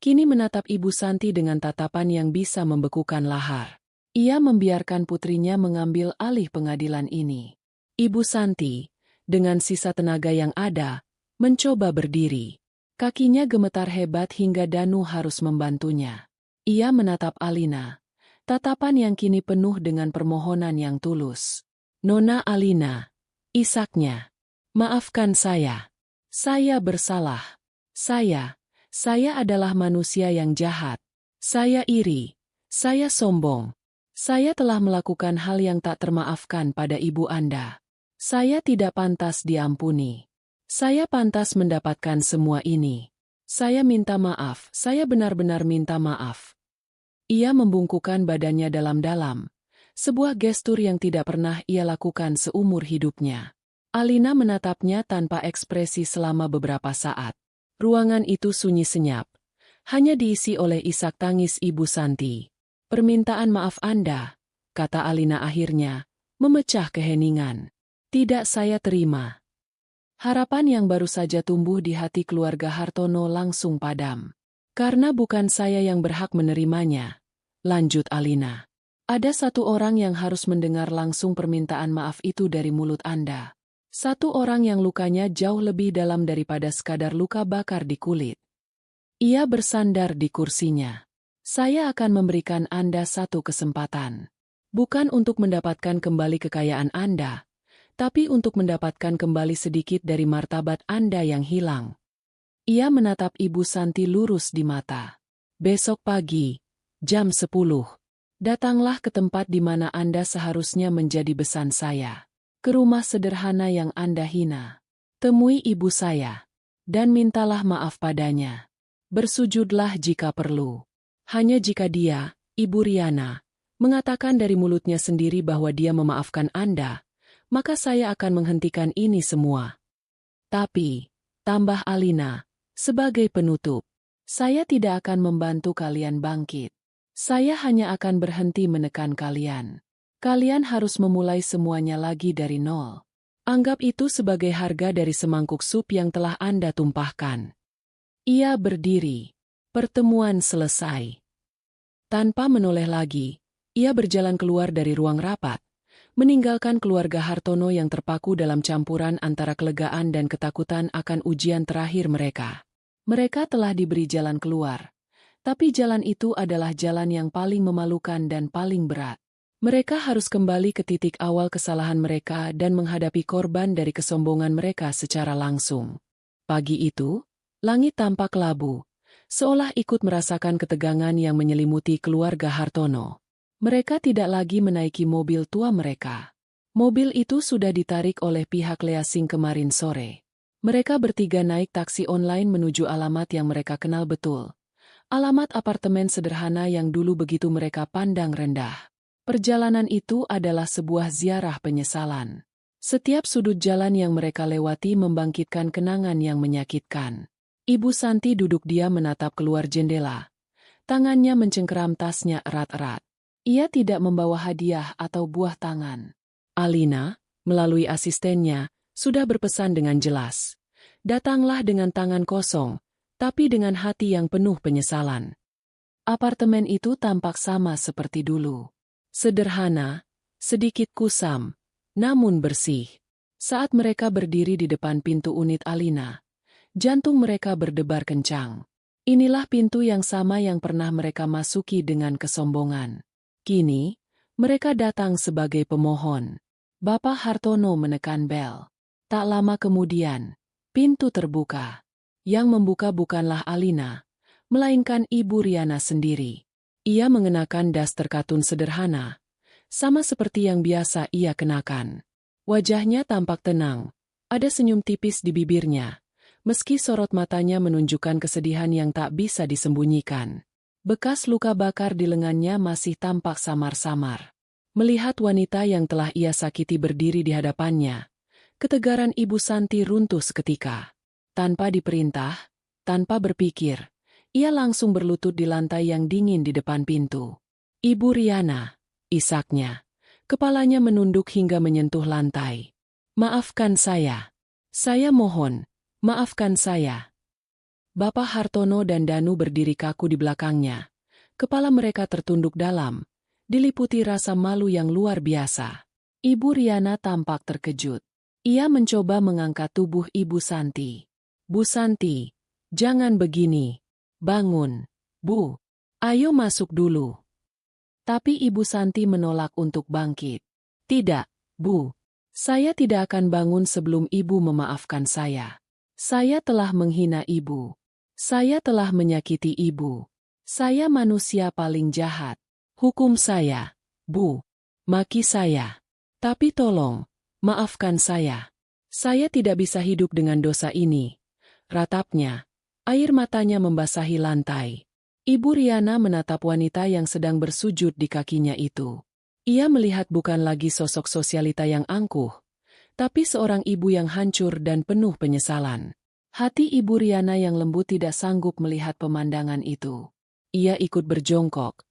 kini menatap Ibu Santi dengan tatapan yang bisa membekukan lahar. Ia membiarkan putrinya mengambil alih pengadilan ini. Ibu Santi, dengan sisa tenaga yang ada, mencoba berdiri. Kakinya gemetar hebat hingga Danu harus membantunya. Ia menatap Alina, tatapan yang kini penuh dengan permohonan yang tulus. Nona Alina, isaknya. Maafkan saya. Saya bersalah. Saya adalah manusia yang jahat. Saya iri. Saya sombong. Saya telah melakukan hal yang tak termaafkan pada ibu Anda. Saya tidak pantas diampuni. Saya pantas mendapatkan semua ini. Saya minta maaf, saya benar-benar minta maaf. Ia membungkukkan badannya dalam-dalam. Sebuah gestur yang tidak pernah ia lakukan seumur hidupnya. Alina menatapnya tanpa ekspresi selama beberapa saat. Ruangan itu sunyi senyap. Hanya diisi oleh isak tangis Ibu Santi. Permintaan maaf Anda, kata Alina akhirnya, memecah keheningan. Tidak saya terima. Harapan yang baru saja tumbuh di hati keluarga Hartono langsung padam. Karena bukan saya yang berhak menerimanya, lanjut Alina. Ada satu orang yang harus mendengar langsung permintaan maaf itu dari mulut Anda. Satu orang yang lukanya jauh lebih dalam daripada sekadar luka bakar di kulit. Ia bersandar di kursinya. Saya akan memberikan Anda satu kesempatan. Bukan untuk mendapatkan kembali kekayaan Anda, tapi untuk mendapatkan kembali sedikit dari martabat Anda yang hilang. Ia menatap Ibu Santi lurus di mata. Besok pagi, jam 10, datanglah ke tempat di mana Anda seharusnya menjadi besan saya. Ke rumah sederhana yang Anda hina. Temui ibu saya, dan mintalah maaf padanya. Bersujudlah jika perlu. Hanya jika dia, Ibu Riana, mengatakan dari mulutnya sendiri bahwa dia memaafkan Anda, maka saya akan menghentikan ini semua. Tapi, tambah Alina, sebagai penutup, saya tidak akan membantu kalian bangkit. Saya hanya akan berhenti menekan kalian. Kalian harus memulai semuanya lagi dari nol. Anggap itu sebagai harga dari semangkuk sup yang telah Anda tumpahkan. Ia berdiri. Pertemuan selesai. Tanpa menoleh lagi, ia berjalan keluar dari ruang rapat, meninggalkan keluarga Hartono yang terpaku dalam campuran antara kelegaan dan ketakutan akan ujian terakhir mereka. Mereka telah diberi jalan keluar, tapi jalan itu adalah jalan yang paling memalukan dan paling berat. Mereka harus kembali ke titik awal kesalahan mereka dan menghadapi korban dari kesombongan mereka secara langsung. Pagi itu, langit tampak labu, seolah ikut merasakan ketegangan yang menyelimuti keluarga Hartono. Mereka tidak lagi menaiki mobil tua mereka. Mobil itu sudah ditarik oleh pihak leasing kemarin sore. Mereka bertiga naik taksi online menuju alamat yang mereka kenal betul. Alamat apartemen sederhana yang dulu begitu mereka pandang rendah. Perjalanan itu adalah sebuah ziarah penyesalan. Setiap sudut jalan yang mereka lewati membangkitkan kenangan yang menyakitkan. Ibu Santi duduk diam menatap keluar jendela. Tangannya mencengkeram tasnya erat-erat. Ia tidak membawa hadiah atau buah tangan. Alina, melalui asistennya, sudah berpesan dengan jelas. Datanglah dengan tangan kosong, tapi dengan hati yang penuh penyesalan. Apartemen itu tampak sama seperti dulu. Sederhana, sedikit kusam, namun bersih. Saat mereka berdiri di depan pintu unit Alina, jantung mereka berdebar kencang. Inilah pintu yang sama yang pernah mereka masuki dengan kesombongan. Kini, mereka datang sebagai pemohon. Bapak Hartono menekan bel. Tak lama kemudian, pintu terbuka. Yang membuka bukanlah Alina, melainkan Ibu Riana sendiri. Ia mengenakan daster katun sederhana, sama seperti yang biasa ia kenakan. Wajahnya tampak tenang, ada senyum tipis di bibirnya. Meski sorot matanya menunjukkan kesedihan yang tak bisa disembunyikan. Bekas luka bakar di lengannya masih tampak samar-samar. Melihat wanita yang telah ia sakiti berdiri di hadapannya, ketegaran Ibu Santi runtuh seketika. Tanpa diperintah, tanpa berpikir, ia langsung berlutut di lantai yang dingin di depan pintu. Ibu Riana, isaknya. Kepalanya menunduk hingga menyentuh lantai. Maafkan saya. Saya mohon. Maafkan saya. Bapak Hartono dan Danu berdiri kaku di belakangnya. Kepala mereka tertunduk dalam, diliputi rasa malu yang luar biasa. Ibu Riana tampak terkejut. Ia mencoba mengangkat tubuh Ibu Santi. Bu Santi, jangan begini. Bangun, Bu. Ayo masuk dulu. Tapi Ibu Santi menolak untuk bangkit. Tidak, Bu. Saya tidak akan bangun sebelum Ibu memaafkan saya. Saya telah menghina Ibu. Saya telah menyakiti Ibu. Saya manusia paling jahat. Hukum saya, Bu. Maki saya. Tapi tolong, maafkan saya. Saya tidak bisa hidup dengan dosa ini. Ratapnya, air matanya membasahi lantai. Ibu Riana menatap wanita yang sedang bersujud di kakinya itu. Ia melihat bukan lagi sosok sosialita yang angkuh, tapi seorang ibu yang hancur dan penuh penyesalan. Hati Ibu Riana yang lembut tidak sanggup melihat pemandangan itu. Ia ikut berjongkok.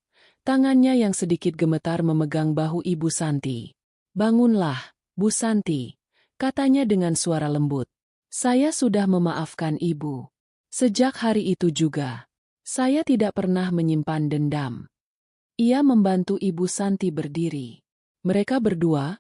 Tangannya yang sedikit gemetar memegang bahu Ibu Santi. Bangunlah, Bu Santi, katanya dengan suara lembut. Saya sudah memaafkan Ibu. Sejak hari itu juga, saya tidak pernah menyimpan dendam. Ia membantu Ibu Santi berdiri. Mereka berdua,